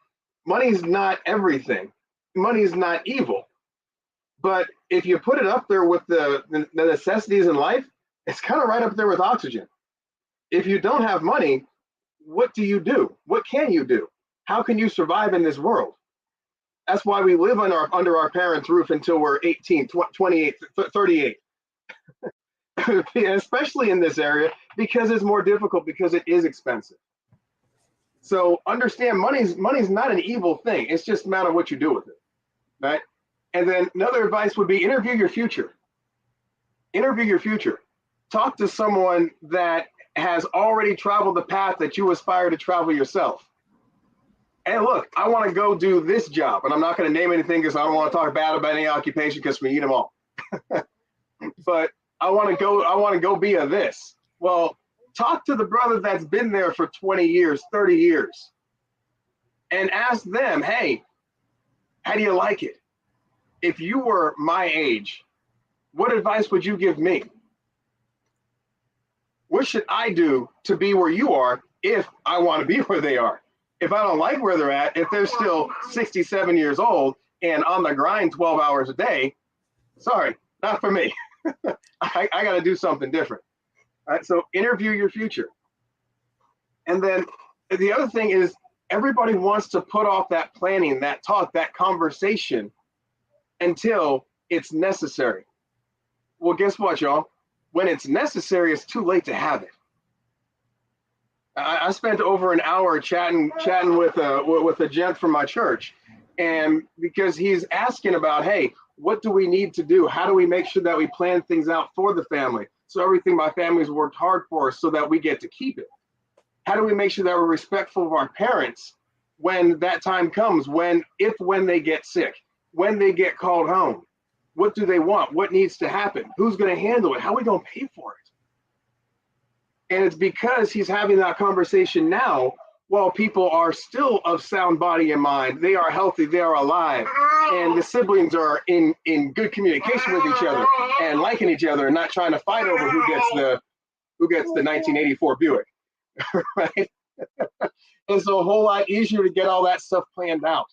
money is not everything. Money is not evil. But if you put it up there with the necessities in life, it's kind of right up there with oxygen. If you don't have money, what do you do? What can you do? How can you survive in this world? That's why we live under our parents' roof until we're 18, 28, 38. Especially in this area, because it's more difficult, because it is expensive. So understand, money's not an evil thing. It's just a matter of what you do with it, right? And then another advice would be interview your future. Interview your future. Talk to someone that has already traveled the path that you aspire to travel yourself. And look, I want to go do this job, and I'm not going to name anything because I don't want to talk bad about any occupation, because we need them all. But I want to go be a this. Well, talk to the brother that's been there for 20 years, 30 years, and ask them, hey, how do you like it? If you were my age, what advice would you give me? What should I do to be where you are if I want to be where they are? If I don't like where they're at, if they're still 67 years old and on the grind 12 hours a day, sorry, not for me. I got to do something different. All right, so interview your future. And then the other thing is, everybody wants to put off that planning, that talk, that conversation until it's necessary. Well, guess what, y'all? When it's necessary, it's too late to have it. I spent over an hour chatting with a gent from my church, and because he's asking about, hey, what do we need to do? How do we make sure that we plan things out for the family? So everything my family's worked hard for, so that we get to keep it. How do we make sure that we're respectful of our parents when that time comes, when they get sick, when they get called home? What do they want? What needs to happen? Who's going to handle it? How are we going to pay for it? And it's because he's having that conversation now while people are still of sound body and mind. They are healthy, they are alive, and the siblings are in good communication with each other and liking each other and not trying to fight over who gets the 1984 Buick, right? It's a whole lot easier to get all that stuff planned out.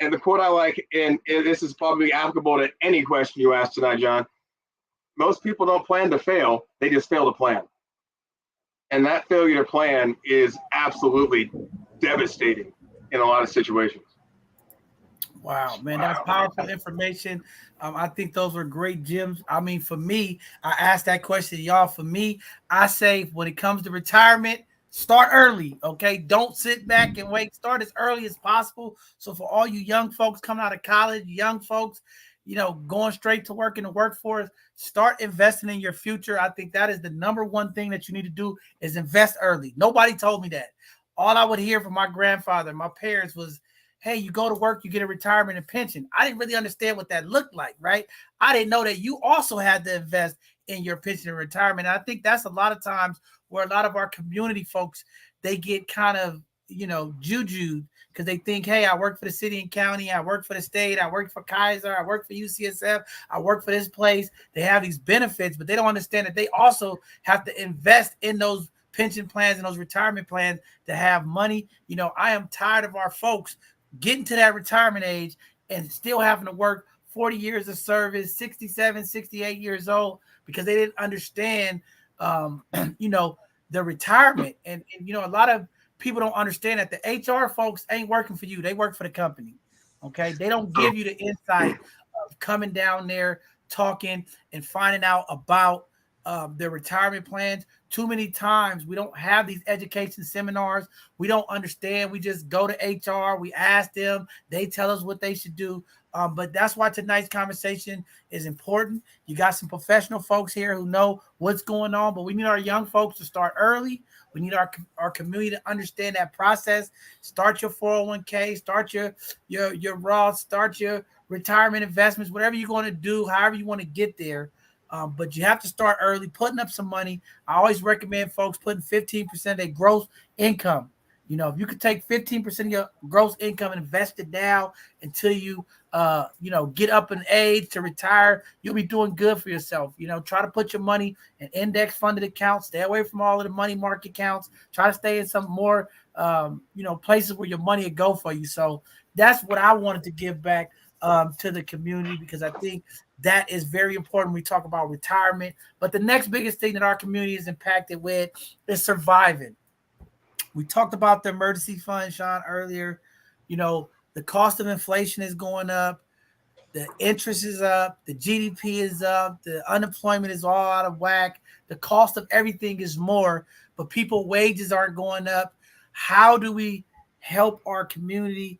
And the quote I like, and this is probably applicable to any question you ask tonight, John: most people don't plan to fail, they just fail to plan. And that failure to plan is absolutely devastating in a lot of situations. Wow, man, that's powerful information. I think those were great gems. I mean, for me, I asked that question, y'all. For me, I say when it comes to retirement, Start early, okay? Don't sit back and wait. Start as early as possible. So for all you young folks coming out of college, young folks, going straight to work in the workforce, start investing in your future. I think that is the number one thing that you need to do is invest early. Nobody told me that. All I would hear from my grandfather, my parents was, hey, you go to work, you get a retirement and pension. I didn't really understand what that looked like, right? I didn't know that you also had to invest in your pension and retirement. And I think that's a lot of times where a lot of our community folks, they get kind of, jujued because they think, hey, I work for the city and county, I work for the state, I work for Kaiser, I work for UCSF, I work for this place. They have these benefits, but they don't understand that they also have to invest in those pension plans and those retirement plans to have money. I am tired of our folks getting to that retirement age and still having to work 40 years of service, 67, 68 years old, because they didn't understand the retirement. And a lot of people don't understand that the HR folks ain't working for you. They work for the company. Okay. They don't give you the insight of coming down there, talking and finding out about their retirement plans. Too many times we don't have these education seminars. We don't understand. We just go to HR. We ask them. They tell us what they should do. But that's why tonight's conversation is important. You got some professional folks here who know what's going on, but we need our young folks to start early. We need our community to understand that process. Start your 401k, start your Roth, start your retirement investments, whatever you're going to do, however you want to get there. But you have to start early, putting up some money. I always recommend folks putting 15% of their gross income. If you could take 15% of your gross income and invest it now until you, get up in age to retire, you'll be doing good for yourself. Try to put your money in index funded accounts. Stay away from all of the money market accounts. Try to stay in some more, places where your money will go for you. So that's what I wanted to give back to the community, because I think that is very important when we talk about retirement. But the next biggest thing that our community is impacted with is surviving. We talked about the emergency fund, Sean, earlier. The cost of inflation is going up. The interest is up. The GDP is up. The unemployment is all out of whack. The cost of everything is more, but people wages aren't going up. How do we help our community?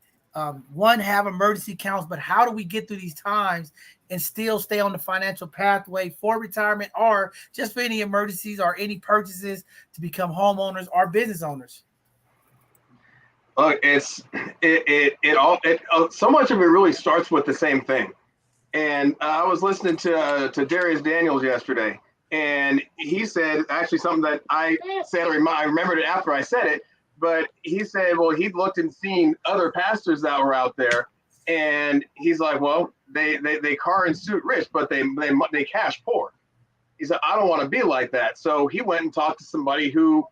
One, have emergency accounts, but how do we get through these times and still stay on the financial pathway for retirement, or just for any emergencies or any purchases to become homeowners or business owners? Look, so much of it really starts with the same thing. And I was listening to Darius Daniels yesterday, and he said actually something that I said, I remembered it after I said it, but he said, well, he'd looked and seen other pastors that were out there, and he's like, well, they car and suit rich, but they cash poor. He said, I don't want to be like that. So he went and talked to somebody who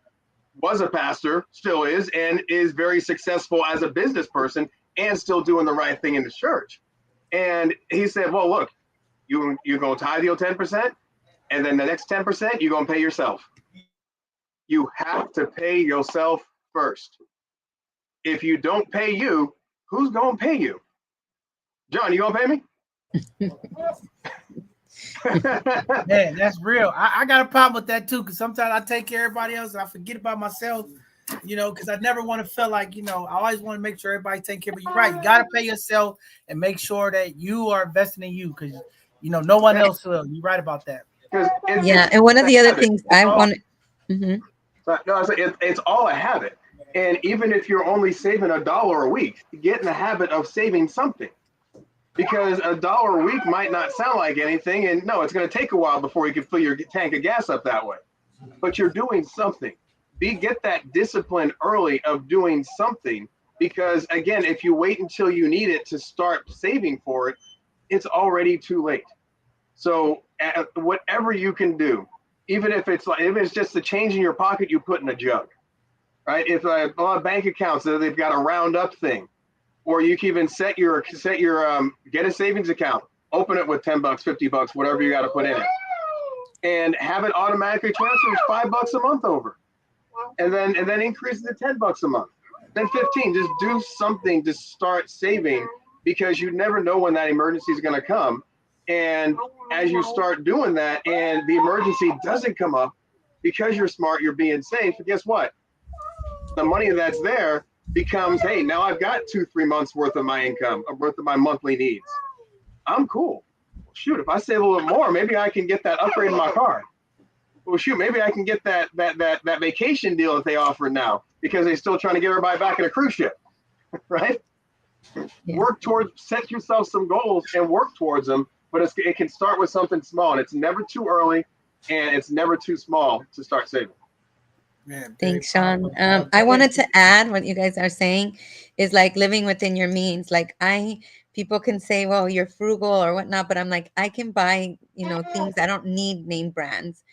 was a pastor, still is, and is very successful as a business person and still doing the right thing in the church. And he said, well, look, you're going to tithe your 10%, and then the next 10% you're going to pay yourself. You have to pay yourself first. If you don't pay you, who's going to pay you? John, you going to pay me? Man, that's real. I got a problem with that too, because sometimes I take care of everybody else and I forget about myself, because I never want to feel like, I always want to make sure everybody take care of you. But you're right. You got to pay yourself and make sure that you are investing in you, because, no one else will. You're right about that. And one of the other things I want to... Mm-hmm. It's all a habit. And even if you're only saving $1 a week, get in the habit of saving something. Because $1 a week might not sound like anything, and no, it's going to take a while before you can fill your tank of gas up that way. But you're doing something. Get that discipline early of doing something, because again, if you wait until you need it to start saving for it, it's already too late. So whatever you can do, even if it's just the change in your pocket you put in a jug, right? If a lot of bank accounts, they've got a round up thing. Or you can even get a savings account, open it with $10, $50, whatever you got to put in it, and have it automatically transfer $5 a month over, and then increase it to $10 a month, then 15. Just do something to start saving, because you never know when that emergency is going to come. And as you start doing that, and the emergency doesn't come up, because you're smart, you're being safe. Guess what? the money that's there becomes, hey, now I've got 2-3 months worth of my income, worth of my monthly needs. I'm cool. Well, shoot, if I save a little more, maybe I can get that upgrade in my car. Well, shoot, maybe I can get that vacation deal that they offer now, because they're still trying to get everybody back in a cruise ship, right? Yeah. Work towards, set yourself some goals and work towards them, but it can start with something small, and it's never too early and it's never too small to start saving. Man, Thanks, Sean. I wanted to add what you guys are saying is like living within your means. Like people can say, well, you're frugal or whatnot, but I'm like, I can buy, things. I don't need name brands.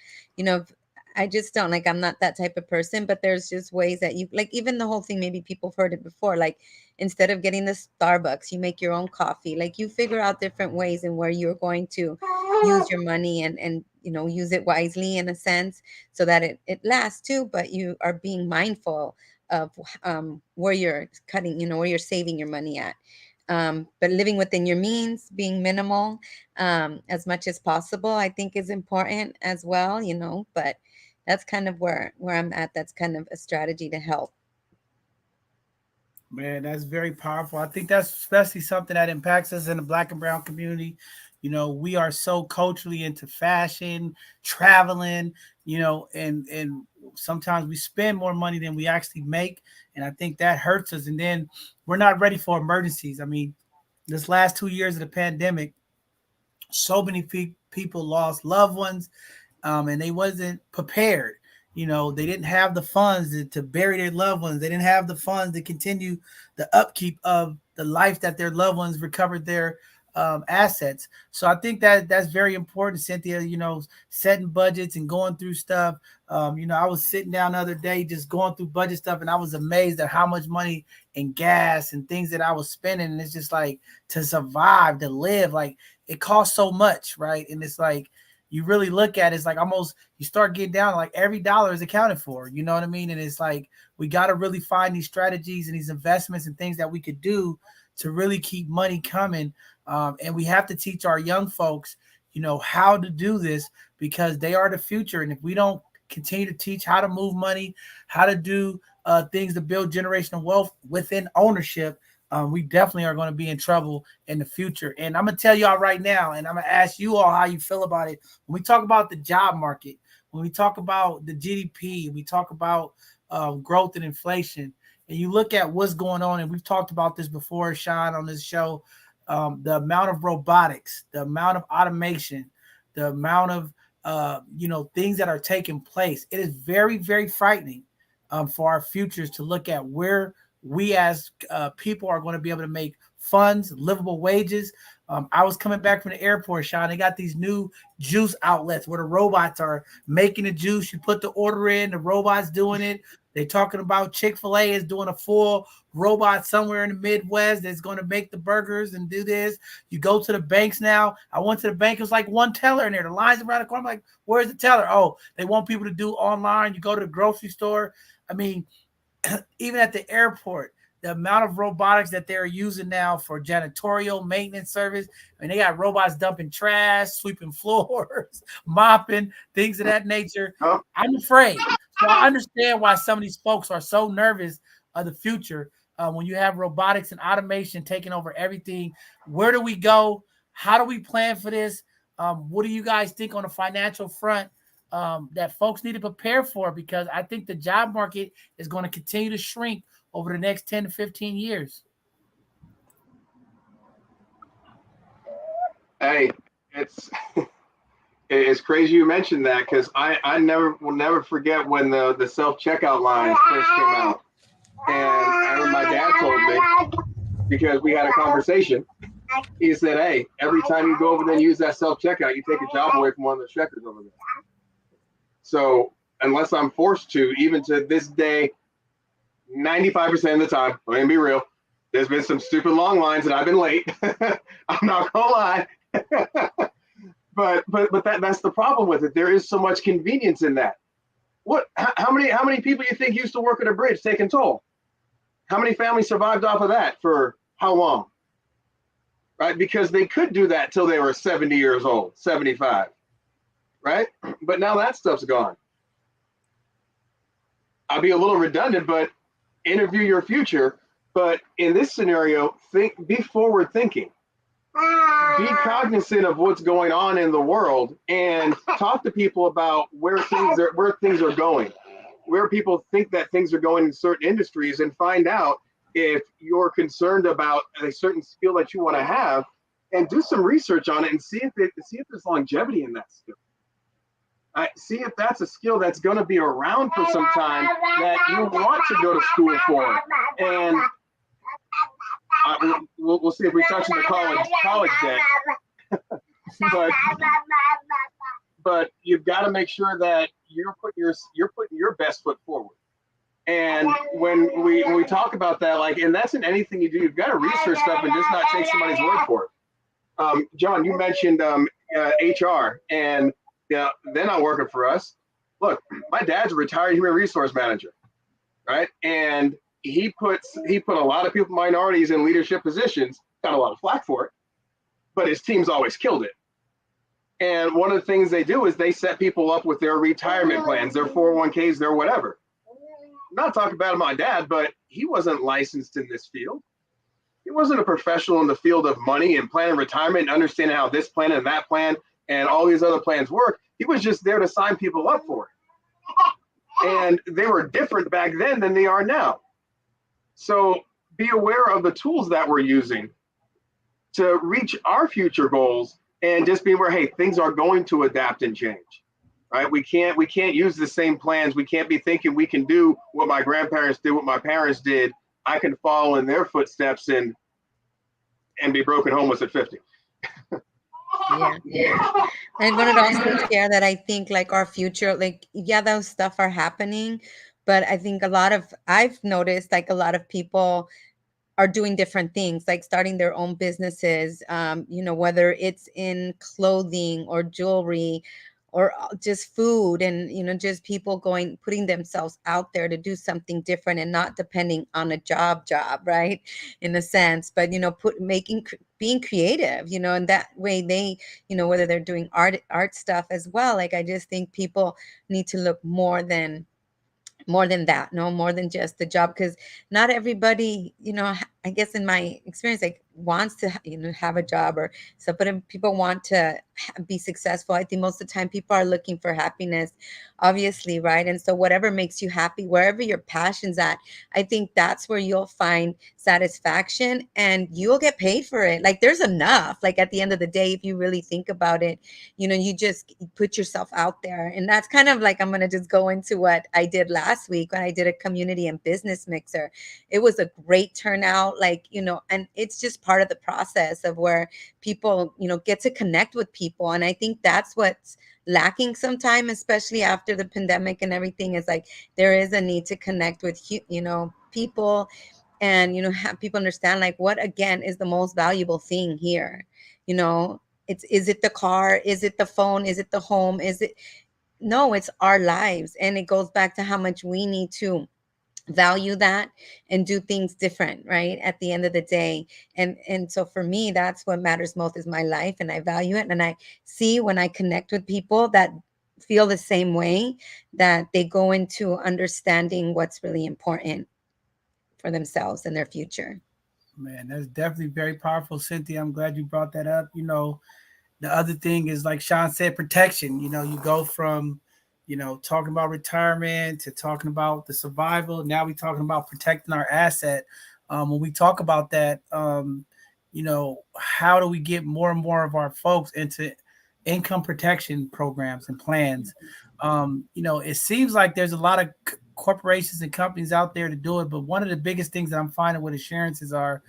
I just don't, like, I'm not that type of person, but there's just ways that you, like, even the whole thing, maybe people have heard it before, like, instead of getting the Starbucks, you make your own coffee. Like, you figure out different ways in where you're going to use your money and use it wisely in a sense, so that it lasts too, but you are being mindful of where you're cutting, where you're saving your money at. But living within your means, being minimal as much as possible, I think is important as well, but that's kind of where I'm at. That's kind of a strategy to help. Man, that's very powerful. I think that's especially something that impacts us in the Black and brown community. We are so culturally into fashion, traveling, and sometimes we spend more money than we actually make. And I think that hurts us. And then we're not ready for emergencies. I mean, this last 2 years of the pandemic, so many people lost loved ones, and they wasn't prepared. They didn't have the funds to bury their loved ones. They didn't have the funds to continue the upkeep of the life that their loved ones recovered their assets. So I think that's very important, Cynthia, setting budgets and going through stuff. I was sitting down the other day just going through budget stuff, and I was amazed at how much money in gas and things that I was spending. And it's just like, to survive, to live, like, it costs so much, right? And it's like, you really look at it, it's like almost you start getting down, like every dollar is accounted for, you know what I mean? And it's like, we got to really find these strategies and these investments and things that we could do to really keep money coming. And we have to teach our young folks, how to do this, because they are the future. And if we don't continue to teach how to move money, how to do things to build generational wealth within ownership, we definitely are going to be in trouble in the future. And I'm going to tell y'all right now, and I'm going to ask you all how you feel about it. When we talk about the job market, when we talk about the GDP, we talk about growth and inflation, and you look at what's going on, and we've talked about this before, Sean, on this show, the amount of robotics, the amount of automation, the amount of, things that are taking place. It is very, very frightening for our futures to look at where we as people are going to be able to make funds, livable wages. I was coming back from the airport, Sean. They got these new juice outlets where the robots are making the juice. You put the order in, the robot's doing it. They're talking about Chick-fil-A is doing a full robot somewhere in the Midwest that's going to make the burgers and do this. You go to the banks now. I went to the bank. It was like one teller in there. The line's around the corner. I'm like, where's the teller? Oh, they want people to do online. You go to the grocery store. I mean, even at the airport, the amount of robotics that they're using now for janitorial maintenance service. I mean, they got robots dumping trash, sweeping floors, mopping, things of that nature. I'm afraid. So I understand why some of these folks are so nervous of the future when you have robotics and automation taking over everything. Where do we go? How do we plan for this? What do you guys think on the financial front that folks need to prepare for? Because I think the job market is going to continue to shrink over the next 10 to 15 years. Hey, it's crazy you mentioned that, because I will never forget when the self-checkout lines first came out. And I remember my dad told me, because we had a conversation, he said, hey, every time you go over there and use that self-checkout, you take a job away from one of the checkers over there. So unless I'm forced to, even to this day, 95% of the time, let me be real, there's been some stupid long lines and I've been late. I'm not gonna lie. but that's the problem with it. There is so much convenience in that. How many people you think used to work at a bridge taking toll? How many families survived off of that for how long? Right? Because they could do that till they were 70 years old, 75. Right? But now that stuff's gone. I'll be a little redundant, but interview your future. But in this scenario, be forward thinking. Be cognizant of what's going on in the world and talk to people about where things are going, where people think that things are going in certain industries, and find out if you're concerned about a certain skill that you want to have, and do some research on it and see if there's longevity in that skill. See if that's a skill that's going to be around for some time that you want to go to school for. And we'll see if we touch on the college debt. but you've got to make sure that you're putting your best foot forward. And when we talk about that, like, and that's in anything you do, you've got to research stuff and just not take somebody's word for it. John, you mentioned HR, and they're not working for us. Look, my dad's a retired human resource manager, right? And he put a lot of people, minorities, in leadership positions. Got a lot of flack for it, but his team's always killed it. And one of the things they do is they set people up with their retirement plans, their 401ks, their whatever. Not talking bad about my dad, but he wasn't licensed in this field. He wasn't a professional in the field of money and planning retirement and understanding how this plan and that plan and all these other plans work. He was just there to sign people up for it. And they were different back then than they are now. So be aware of the tools that we're using to reach our future goals, and just be aware, hey, things are going to adapt and change. Right? We can't use the same plans. We can't be thinking we can do what my grandparents did, what my parents did. I can follow in their footsteps and be broken homeless at 50. Yeah. I wanted to also share that I think, like, our future, like, yeah, those stuff are happening, but I think I've noticed, like, a lot of people are doing different things, like starting their own businesses, whether it's in clothing or jewelry or just food, and, just people putting themselves out there to do something different and not depending on a job, right? In a sense, but, being creative, and that way they, whether they're doing art stuff as well. Like, I just think people need to look more than that, more than just the job, because not everybody, I guess in my experience, like, wants to have a job or stuff, but if people want to be successful, I think most of the time people are looking for happiness, obviously, right? And so whatever makes you happy, wherever your passion's at, I think that's where you'll find satisfaction, and you'll get paid for it. Like, there's enough, like, at the end of the day, if you really think about it, you just put yourself out there. And that's kind of like, I'm going to just go into what I did last week when I did a community and business mixer. It was a great turnout, like, and it's just part of the process of where people, get to connect with people. And I think that's what's lacking sometimes, especially after the pandemic and everything, is like, there is a need to connect with, people, and, have people understand, like, what, again, is the most valuable thing here. Is it the car? Is it the phone? Is it the home? No, it's our lives. And it goes back to how much we need to value that and do things different, right? At the end of the day. And so for me, that's what matters most, is my life, and I value it. And I see, when I connect with people that feel the same way, that they go into understanding what's really important for themselves and their future. Man, that's definitely very powerful, Cynthia. I'm glad you brought that up. The other thing is, like Sean said, protection. You go from talking about retirement to talking about the survival. Now we're talking about protecting our asset. When we talk about that, how do we get more and more of our folks into income protection programs and plans? It seems like there's a lot of corporations and companies out there to do it, but one of the biggest things that I'm finding with insurances are,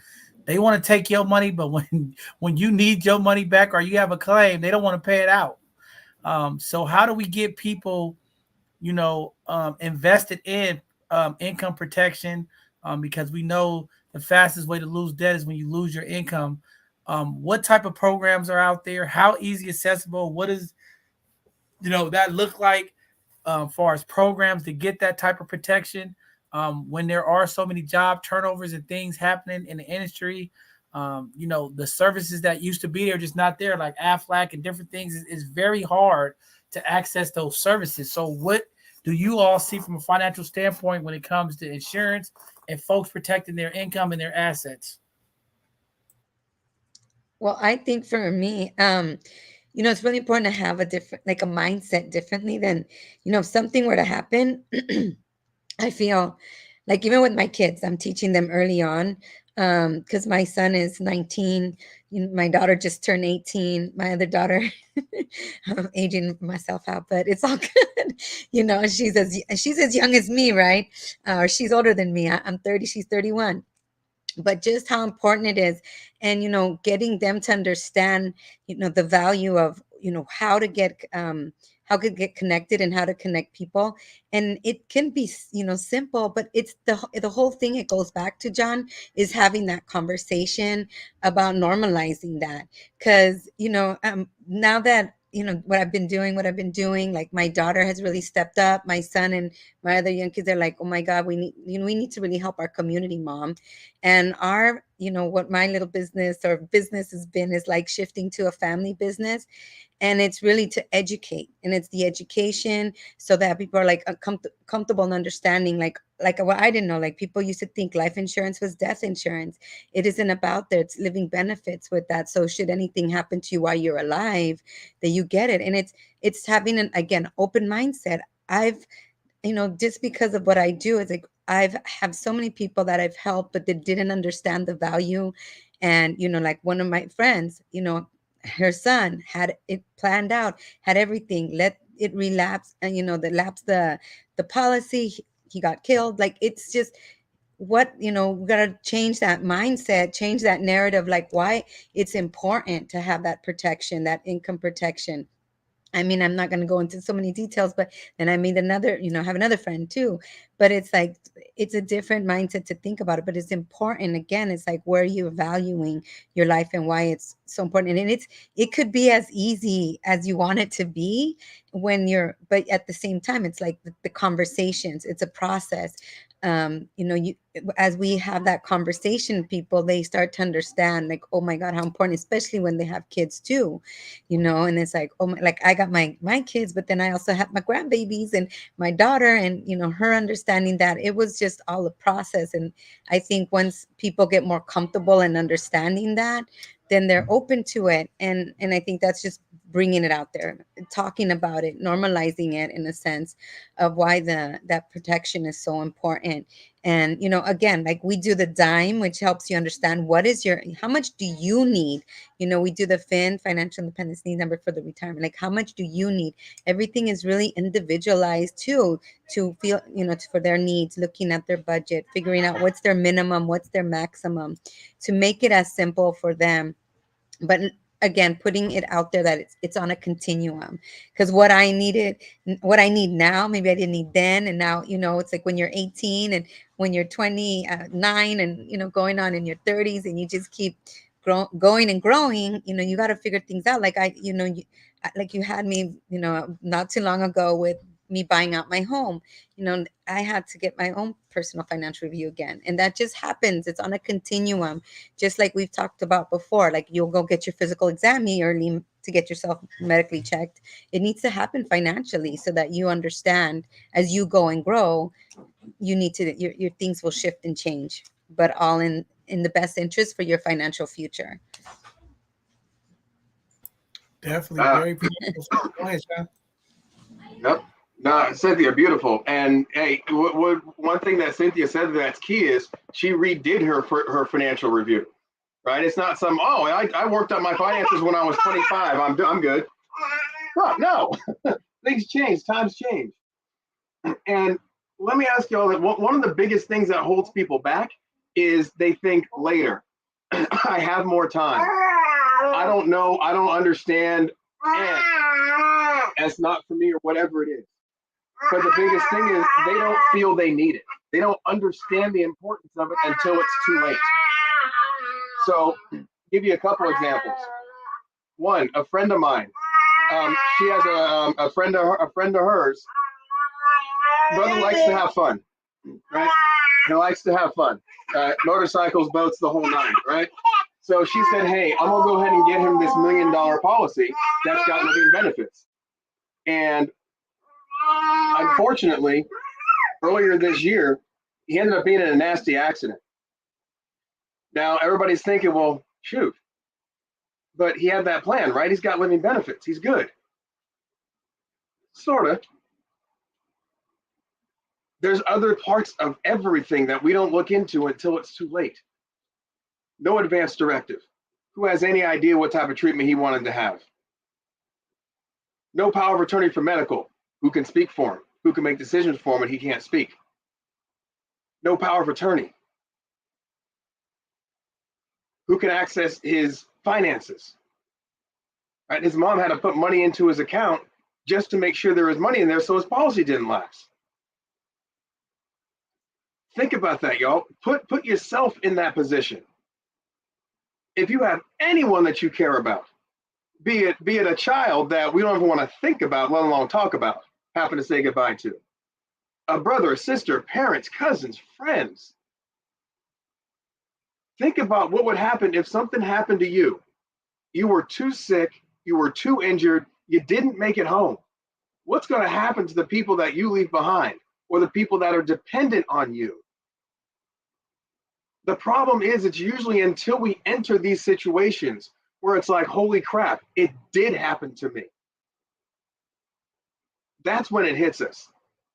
they want to take your money, but when you need your money back or you have a claim, they don't want to pay it out. So how do we get people, invested in income protection? Because we know the fastest way to lose debt is when you lose your income. What type of programs are out there? How easy accessible? What does that look like far as programs to get that type of protection? When there are so many job turnovers and things happening in the industry, the services that used to be there just not there, like Aflac and different things, is very hard to access those services. So what do you all see from a financial standpoint when it comes to insurance and folks protecting their income and their assets? Well, I think for me, it's really important to have a different, like a mindset differently than, if something were to happen, I feel like even with my kids, I'm teaching them early on, because my son is 19, my daughter just turned 18, my other daughter, I'm aging myself out, but it's all good. She's as young as me, right? Or she's older than me. I'm 30, she's 31, but just how important it is, and getting them to understand the value of how to get connected and how to connect people. And it can be simple, but it's the whole thing it goes back to, John, is having that conversation about normalizing that. Because now that what I've been doing, like my daughter has really stepped up, my son and my other young kids are like, oh my God, we need to really help our community, mom. And our what my little business or business has been is like shifting to a family business, and it's really to educate, and it's the education so that people are like comfortable and understanding, like what I didn't know, like people used to think life insurance was death insurance. It isn't about that. It's living benefits with that, so should anything happen to you while you're alive, that you get it. And it's having an, again, open mindset. I've just because of what I do, is like I've have so many people that I've helped, but they didn't understand the value. And like one of my friends, her son had it planned out, had everything, let it relapse, and the lapse the policy, he got killed. Like, it's just what we got to change that mindset, change that narrative, like why it's important to have that protection, that income protection. I mean, I'm not going to go into so many details, but then I made another, have another friend too. But it's like, it's a different mindset to think about it. But it's important. Again, it's like, where you're valuing your life and why it's so important. And it could be as easy as you want it to be but at the same time, it's like the conversations, it's a process. As we have that conversation, people, they start to understand, like, oh my God, how important, especially when they have kids too, and it's like, oh my, like I got my kids, but then I also have my grandbabies and my daughter, and her understanding that it was just all a process. And I think once people get more comfortable and understanding that, then they're open to it. And I think that's just bringing it out there, talking about it, normalizing it, in a sense of why that protection is so important. And again, like we do the dime, which helps you understand how much do you need. We do the financial independence need number for the retirement, like how much do you need. Everything is really individualized too, to feel for their needs, looking at their budget, figuring out what's their minimum, what's their maximum, to make it as simple for them. But again, putting it out there that it's on a continuum, because what I need now, maybe I didn't need then. And now, it's like when you're 18 and when you're 29 and, going on in your 30s, and you just keep going and growing, you got to figure things out. Like like you had me, not too long ago with me buying out my home. I had to get my own personal financial review again. And that just happens. It's on a continuum, just like we've talked about before. Like, you'll go get your physical exam yearly to get yourself medically checked. It needs to happen financially, so that you understand, as you go and grow, your things will shift and change, but all in the best interest for your financial future. Definitely very beautiful. Go ahead, Sean. Yep. No, Cynthia, beautiful. And hey, one thing that Cynthia said that's key is she redid her financial review, right? It's not I worked on my finances when I was 25. I'm good. Oh, no, things change, times change. And let me ask you all that one of the biggest things that holds people back is they think later. I have more time. I don't know. I don't understand. And that's not for me, or whatever it is. But the biggest thing is they don't feel they need it. They don't understand the importance of it until it's too late. So, give you a couple examples. One, a friend of mine. She has a friend of hers. Brother likes to have fun, right? He likes to have fun. Motorcycles, boats, the whole nine, right? So she said, hey, I'm going to go ahead and get him this $1 million policy that's got living benefits. And Unfortunately, earlier this year, he ended up being in a nasty accident. Now everybody's thinking, well, shoot, but he had that plan, right? He's got living benefits. He's good. Sort of. There's other parts of everything that we don't look into until it's too late. No advance directive. Who has any idea what type of treatment he wanted to have? No power of attorney for medical. Who can speak for him? Who can make decisions for him when he can't speak? No power of attorney. Who can access his finances? Right? His mom had to put money into his account just to make sure there was money in there so his policy didn't lapse. Think about that, y'all. Put yourself in that position. If you have anyone that you care about, be it a child that we don't even want to think about, let alone talk about, happen to say goodbye to, a brother, a sister, parents, cousins, friends. Think about what would happen if something happened to you. You were too sick, you were too injured, you didn't make it home. What's going to happen to the people that you leave behind or the people that are dependent on you? The problem is it's usually until we enter these situations where it's like, holy crap, it did happen to me. That's when it hits us.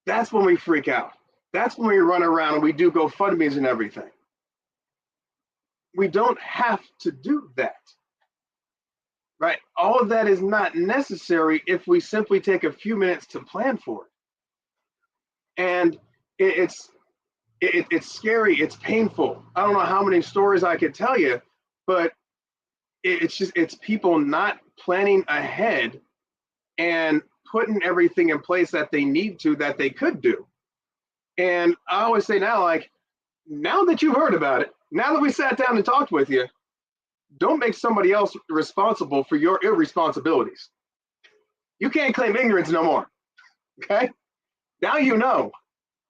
That's when we freak out. That's when we run around and we do GoFundMes and everything. We don't have to do that, right? All of that is not necessary if we simply take a few minutes to plan for it. And it's scary, it's painful. I don't know how many stories I could tell you, but it's people not planning ahead and putting everything in place that they need to, that they could do. And I always say now, like, now that you've heard about it, now that we sat down and talked with you, don't make somebody else responsible for your irresponsibilities. You can't claim ignorance no more, okay? Now you know.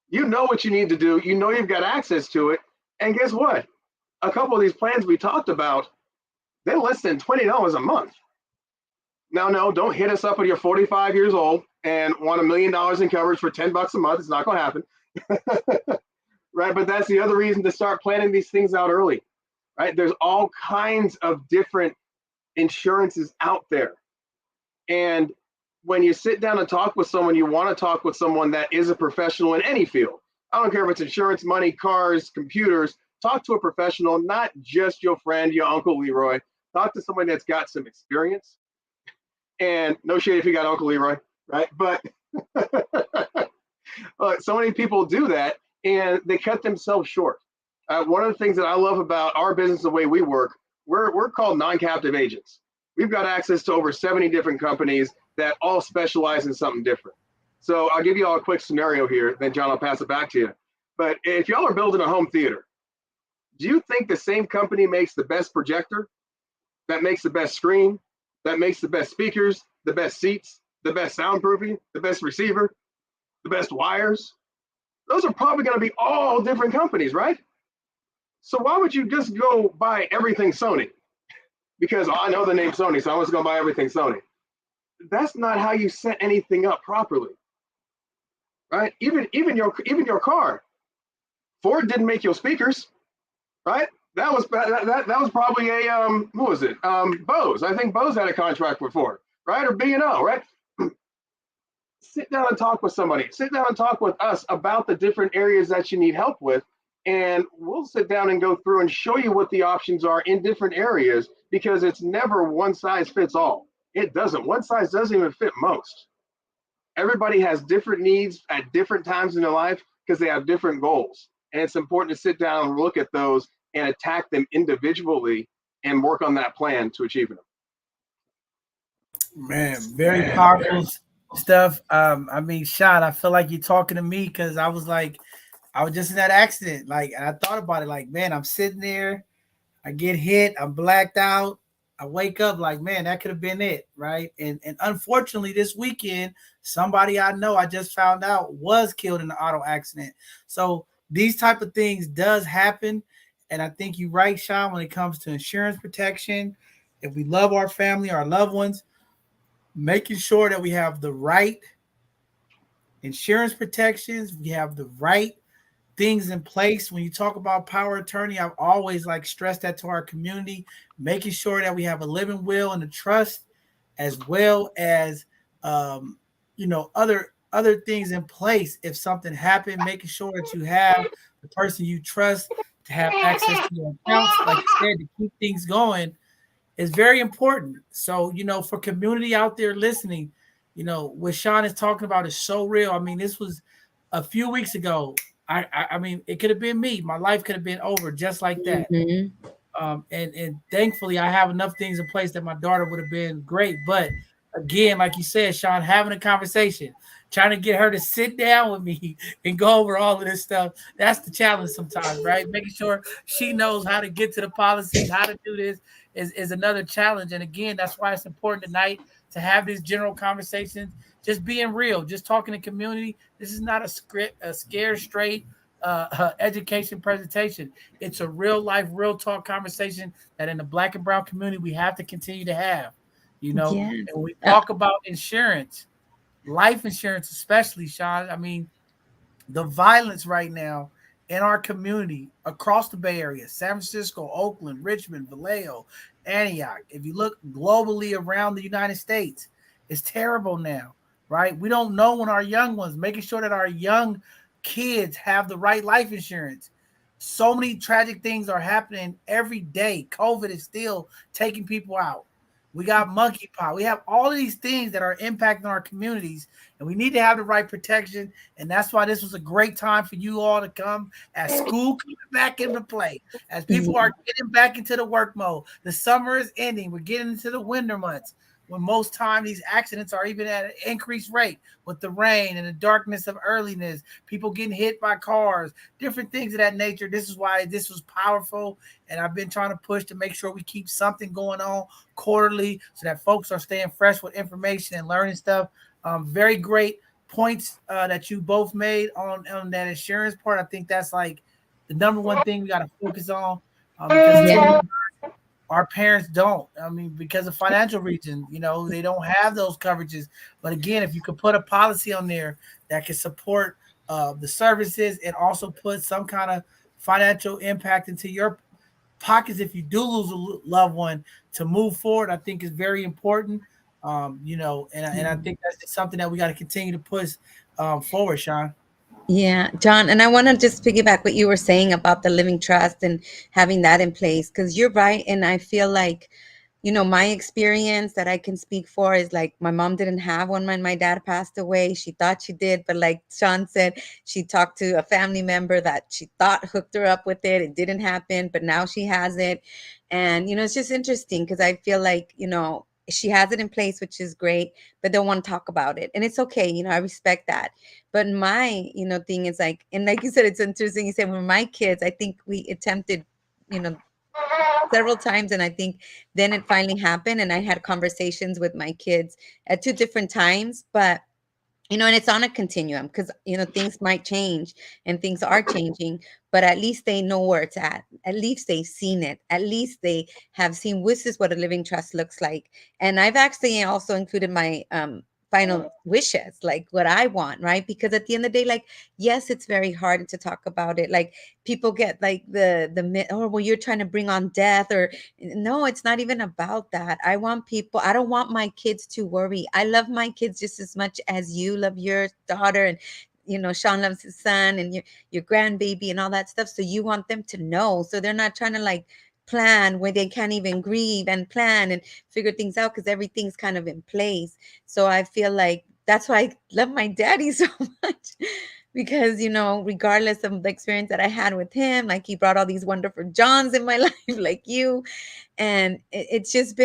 You know what you need to do. You know you've got access to it. And guess what? A couple of these plans we talked about, they're less than $20 a month. Now, no, don't hit us up when you're 45 years old and want $1 million in coverage for $10 a month. It's not going to happen. Right? But that's the other reason to start planning these things out early. Right? There's all kinds of different insurances out there. And when you sit down and talk with someone, you want to talk with someone that is a professional in any field. I don't care if it's insurance, money, cars, computers. Talk to a professional, not just your friend, your Uncle Leroy. Talk to somebody that's got some experience. And no shade if you got Uncle Leroy, right? But so many people do that and they cut themselves short. One of the things that I love about our business, the way we work, we're called non-captive agents. We've got access to over 70 different companies that all specialize in something different. So I'll give you all a quick scenario here, then John, I'll pass it back to you. But if y'all are building a home theater, do you think the same company makes the best projector, that makes the best screen, that makes the best speakers, the best seats, the best soundproofing, the best receiver, the best wires? Those are probably going to be all different companies, right? So why would you just go buy everything Sony? Because I know the name Sony, so I'm just going to buy everything Sony. That's not how you set anything up properly, right? Even your car. Ford didn't make your speakers, right? That was probably a who was it? Bose. I think Bose had a contract with Ford, right? Or B&O, right? Sit down and talk with somebody. Sit down and talk with us about the different areas that you need help with, and we'll sit down and go through and show you what the options are in different areas, because it's never one size fits all. It doesn't. One size doesn't even fit most. Everybody has different needs at different times in their life because they have different goals. And it's important to sit down and look at those and attack them individually and work on that plan to achieve them. Man, very powerful stuff. I mean, Sean, I feel like you're talking to me because I was just in that accident. Like, and I thought about it, like, man, I'm sitting there, I get hit, I'm blacked out. I wake up like, man, that could have been it, right? And unfortunately, this weekend, somebody I know, I just found out, was killed in an auto accident. So these type of things does happen. And I think you're right, Sean, when it comes to insurance protection. If we love our family, our loved ones, making sure that we have the right insurance protections. We have the right things in place. When you talk about power of attorney, I've always like stressed that to our community, making sure that we have a living will and a trust, as well as um, other things in place. If something happened, making sure that you have the person you trust to have access to your accounts, like you said, to keep things going is very important. So, for community out there listening, what Sean is talking about is so real. I mean, this was a few weeks ago. I mean, it could have been me. My life could have been over just like that. Mm-hmm. And thankfully, I have enough things in place that my daughter would have been great. But again, like you said, Sean, having a conversation, trying to get her to sit down with me and go over all of this stuff. That's the challenge sometimes, right? Making sure she knows how to get to the policies, how to do this is another challenge. And again, that's why it's important tonight to have these general conversations, just being real, just talking to community. This is not a script, a scare straight education presentation. It's a real life, real talk conversation that in the Black and brown community we have to continue to have. Yeah. And when we talk about insurance, life insurance, especially, Sean, I mean, the violence right now in our community across the Bay Area, San Francisco, Oakland, Richmond, Vallejo, Antioch. If you look globally around the United States, it's terrible now, right? We don't know when our young ones, making sure that our young kids have the right life insurance. So many tragic things are happening every day. COVID is still taking people out. We got monkeypox. We have all of these things that are impacting our communities, and we need to have the right protection. And that's why this was a great time for you all to come as school coming back into play, as people are getting back into the work mode. The summer is ending. We're getting into the winter months when most time these accidents are even at an increased rate with the rain and the darkness of earliness, people getting hit by cars, different things of that nature. This is why this was powerful. And I've been trying to push to make sure we keep something going on quarterly so that folks are staying fresh with information and learning stuff. Very great points that you both made on that insurance part. I think that's like the number one thing we got to focus on because too Yeah. many our parents don't. I mean, because of financial reasons, they don't have those coverages. But again, if you could put a policy on there that can support the services and also put some kind of financial impact into your pockets if you do lose a loved one to move forward, I think is very important. And I think that's just something that we got to continue to push forward, Sean. Yeah, John, and I want to just piggyback what you were saying about the living trust and having that in place, because you're right. And I feel like, my experience that I can speak for is like my mom didn't have one when my dad passed away. She thought she did, but like Sean said, she talked to a family member that she thought hooked her up with it. It didn't happen, but now she has it. And, it's just interesting because I feel like, she has it in place, which is great, but don't want to talk about it. And it's okay. I respect that. But my, thing is like, and like you said, it's interesting. You said with my kids, I think we attempted, you know, several times. And I think then it finally happened. And I had conversations with my kids at two different times. But and it's on a continuum because, things might change and things are changing, but at least they know where it's at. At least they've seen it. At least they have seen this is what a living trust looks like. And I've actually also included my final wishes, like what I want, right? Because at the end of the day, like, yes, it's very hard to talk about it. Like people get like oh, well, you're trying to bring on death or no, it's not even about that. I don't want my kids to worry. I love my kids just as much as you love your daughter. And, Sean loves his son and your grandbaby and all that stuff. So you want them to know. So they're not trying to like plan where they can't even grieve and plan and figure things out because everything's kind of in place. So I feel like that's why I love my daddy so much because, regardless of the experience that I had with him, like he brought all these wonderful Johns in my life, like you. And it's just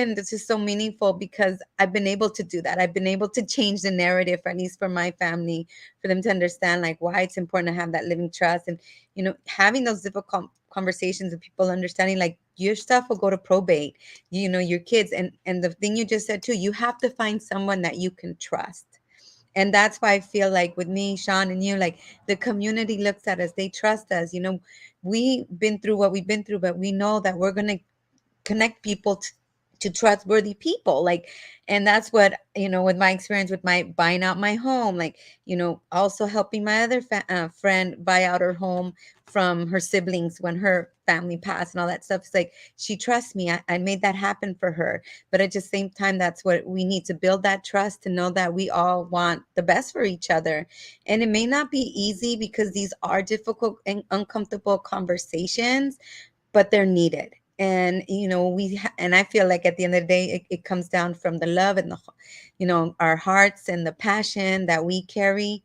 so meaningful because I've been able to do that. I've been able to change the narrative, at least for my family, for them to understand like why it's important to have that living trust and, having those difficult conversations with people understanding like your stuff will go to probate, your kids. And the thing you just said too, you have to find someone that you can trust. And that's why I feel like with me, Sean, and you, like the community looks at us, they trust us. We've been through what we've been through, but we know that we're going to connect people to trustworthy people. Like, and that's what, with my experience with my buying out my home, like, also helping my other friend buy out her home from her siblings when her family passed and all that stuff. It's like, she trusts me. I made that happen for her. But at the same time, that's what we need, to build that trust, to know that we all want the best for each other. And it may not be easy, because these are difficult and uncomfortable conversations, but they're needed. And and I feel like at the end of the day, it comes down from the love and our hearts and the passion that we carry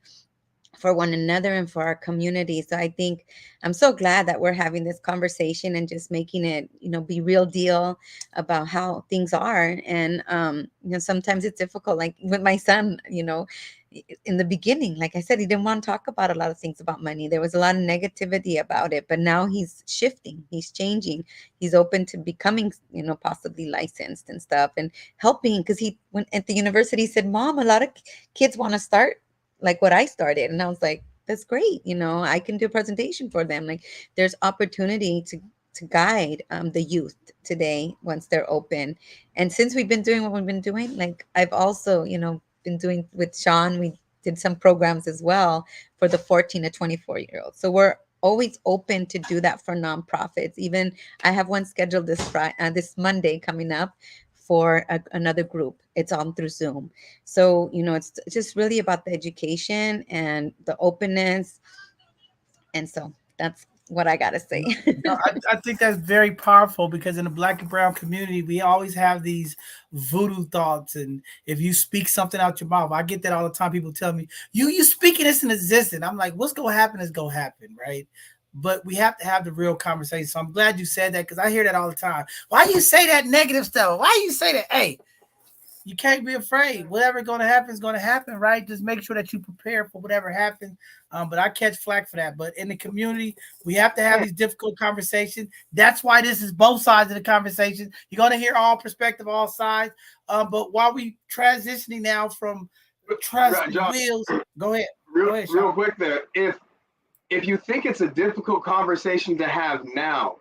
for one another and for our community. So I think I'm so glad that we're having this conversation and just making it, be real deal about how things are. And sometimes it's difficult, like with my son, in the beginning, like I said, he didn't want to talk about a lot of things about money. There was a lot of negativity about it, but now he's shifting, he's changing, he's open to becoming, possibly licensed and stuff, and helping. Because he went at the university, he said, Mom, a lot of kids want to start like what I started. And I was like, that's great. I can do a presentation for them. Like, there's opportunity to guide the youth today once they're open. And since we've been doing what we've been doing, like I've also, been doing with Sean, we did some programs as well for the 14 to 24-year-olds. So we're always open to do that for nonprofits. Even I have one scheduled this Monday coming up for another group. It's on through Zoom. So, it's just really about the education and the openness. And so that's what I got to say. No, I think that's very powerful, because in the Black and brown community, we always have these voodoo thoughts. And if you speak something out your mouth, I get that all the time. People tell me, you speaking this in existence. I'm like, what's going to happen is going to happen, right? But we have to have the real conversation. So I'm glad you said that, because I hear that all the time. Why you say that negative stuff? Why you say that? Hey, you can't be afraid. Whatever's going to happen is going to happen, right? Just make sure that you prepare for whatever happens. But I catch flack for that. But in the community, we have to have these difficult conversations. That's why this is both sides of the conversation. You're going to hear all perspective, all sides. But while we transitioning now from trust Right, John, wheels, go ahead. Real quick there. If you think it's a difficult conversation to have now,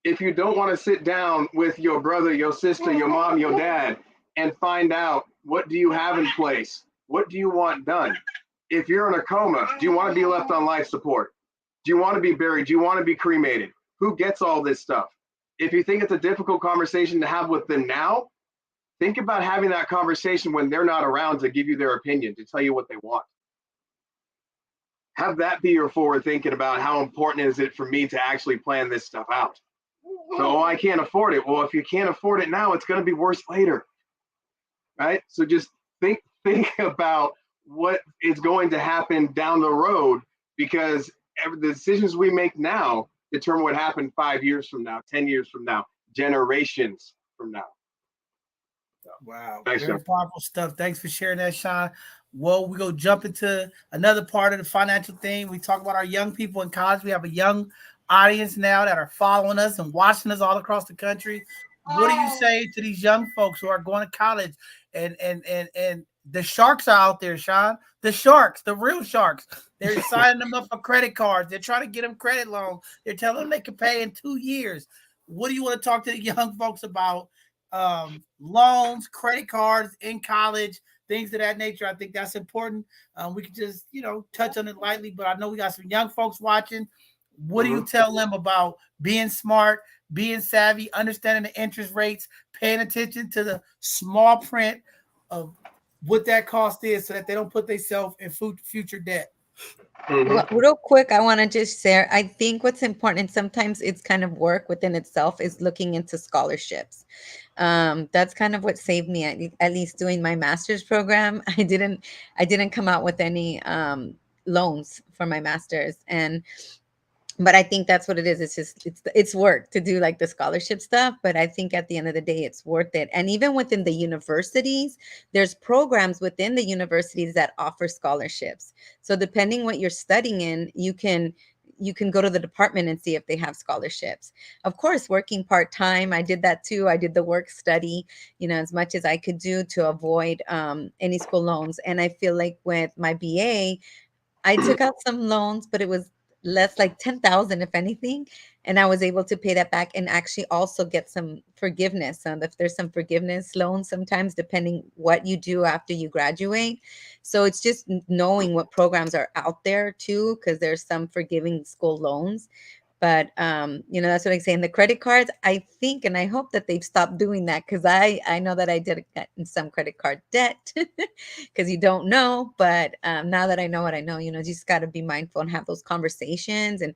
if you don't want to sit down with your brother, your sister, your mom, your dad, and find out, what do you have in place? What do you want done? If you're in a coma, do you want to be left on life support? Do you want to be buried? Do you want to be cremated? Who gets all this stuff? If you think it's a difficult conversation to have with them now, think about having that conversation when they're not around to give you their opinion, to tell you what they want. Have that be your forward thinking about, how important is it for me to actually plan this stuff out? So, I can't afford it. Well, if you can't afford it now, it's going to be worse later. Right? So just think about what is going to happen down the road, because the decisions we make now determine what happened 5 years from now, 10 years from now, generations from now. Wow. Thanks, Very Sean. powerful stuff. Thanks for sharing that, Sean. Well, we go jump into another part of the financial thing. We talk about our young people in college. We have a young audience now that are following us and watching us all across the country. What do you say to these young folks who are going to college, and the sharks are out there, Sean? The sharks, the real sharks. They're signing them up for credit cards. They're trying to get them credit loans. They're telling them they can pay in 2 years. What do you want to talk to the young folks about? Loans, credit cards in college, things of that nature. I think that's important. We could just, touch on it lightly, but I know we got some young folks watching. What do you tell them about being smart, being savvy, understanding the interest rates, paying attention to the small print of what that cost is, so that they don't put themselves in future debt? Well, real quick, I want to just share. I think what's important, and sometimes it's kind of work within itself, is looking into scholarships. That's kind of what saved me, at least doing my master's program. I didn't come out with any loans for my master's, but I think that's what it is. It's just, it's work to do like the scholarship stuff. But I think at the end of the day, it's worth it. And even within the universities, there's programs within the universities that offer scholarships. So depending what you're studying in, you can go to the department and see if they have scholarships. Of course, working part-time, I did that too. I did the work study, as much as I could do to avoid any school loans. And I feel like with my BA, I took out some loans, but it was less, like 10,000, if anything. And I was able to pay that back and actually also get some forgiveness. If there's some forgiveness loans sometimes, depending what you do after you graduate. So it's just knowing what programs are out there too, because there's some forgiving school loans. But that's what I'm saying. The credit cards, I think, and I hope that they've stopped doing that, because I know that I did get in some credit card debt because you don't know. But now that I know what I know, you just got to be mindful and have those conversations, and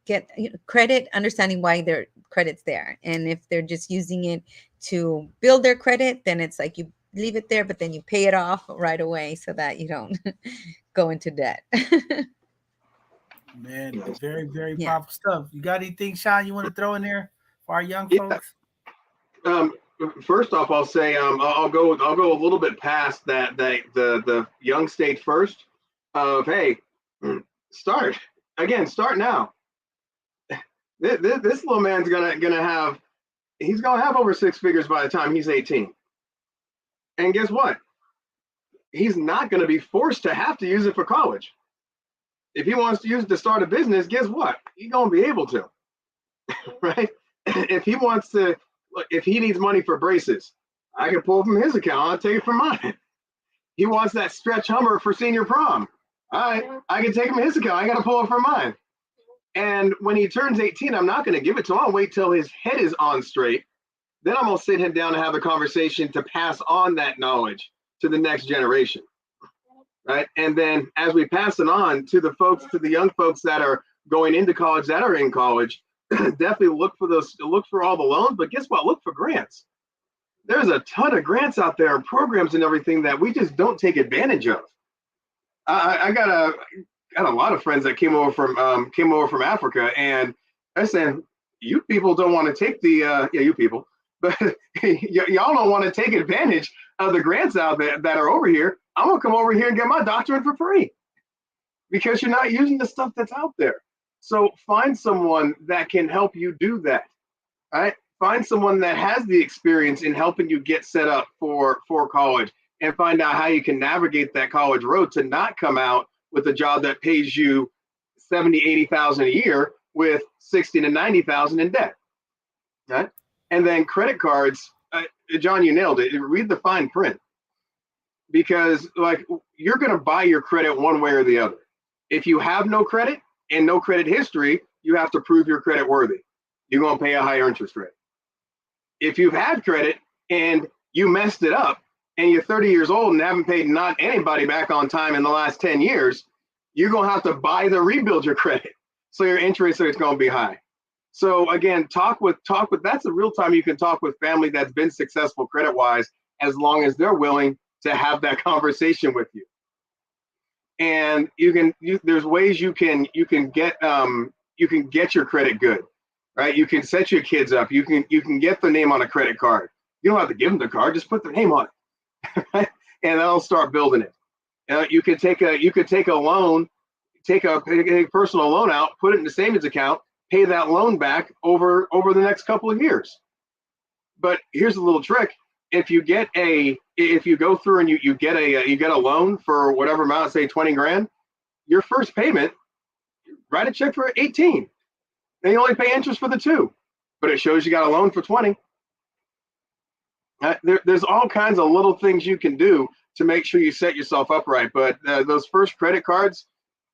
get credit, understanding why their credit's there, and if they're just using it to build their credit, then it's like you leave it there, but then you pay it off right away so that you don't go into debt. Man, very, very Yeah. powerful stuff. You got anything, Sean, you want to throw in there for our young Yeah. folks? First off, I'll say I'll go a little bit past that the young stage first of, hey, start now. This little man's gonna have over six figures by the time he's 18, and guess what? He's not going to be forced to have to use it for college. If he wants to use it to start a business, guess what? He's going to be able to, right? If he wants to, if he needs money for braces, I can pull from his account. I'll take it from mine. He wants that stretch Hummer for senior prom. All right, I can take him his account. I got to pull it from mine. And when he turns 18, I'm not going to give it to him. I'll wait till his head is on straight. Then I'm going to sit him down and have a conversation to pass on that knowledge to the next generation. Right. And then as we pass it on to the young folks that are going into college, that are in college, definitely look for all the loans. But guess what? Look for grants. There's a ton of grants out there and programs and everything that we just don't take advantage of. I got a lot of friends that came over from Africa, and I said, you people don't want to take you people, but y'all don't want to take advantage of the grants out there that are over here. I'm gonna come over here and get my doctorate for free because you're not using the stuff that's out there. So find someone that can help you do that. Right? Find someone that has the experience in helping you get set up for college, and find out how you can navigate that college road to not come out with a job that pays you $70,000, $80,000 a year with $60,000 to $90,000 in debt. Right? And then credit cards, John, you nailed it. Read the fine print, because you're going to buy your credit one way or the other. If you have no credit and no credit history, you have to prove you're credit worthy. You're going to pay a higher interest rate. If you've had credit and you messed it up and you're 30 years old and haven't paid not anybody back on time in the last 10 years, you're going to have to buy to rebuild your credit. So your interest rate is going to be high. So again, talk with that's the real time you can talk with family that's been successful credit wise, as long as they're willing to have that conversation with you. And there's ways you can get your credit good, right? You can set your kids up. You can get their name on a credit card. You don't have to give them the card, just put their name on it. Right? And they'll start building it. You could take a loan, take a personal loan out, put it in the savings account, pay that loan back over the next couple of years. But here's a little trick. If you go through and you get a loan for whatever amount, say 20 grand, your first payment, write a check for 18. Then you only pay interest for the 2, but it shows you got a loan for 20. There's all kinds of little things you can do to make sure you set yourself up right. But those first credit cards,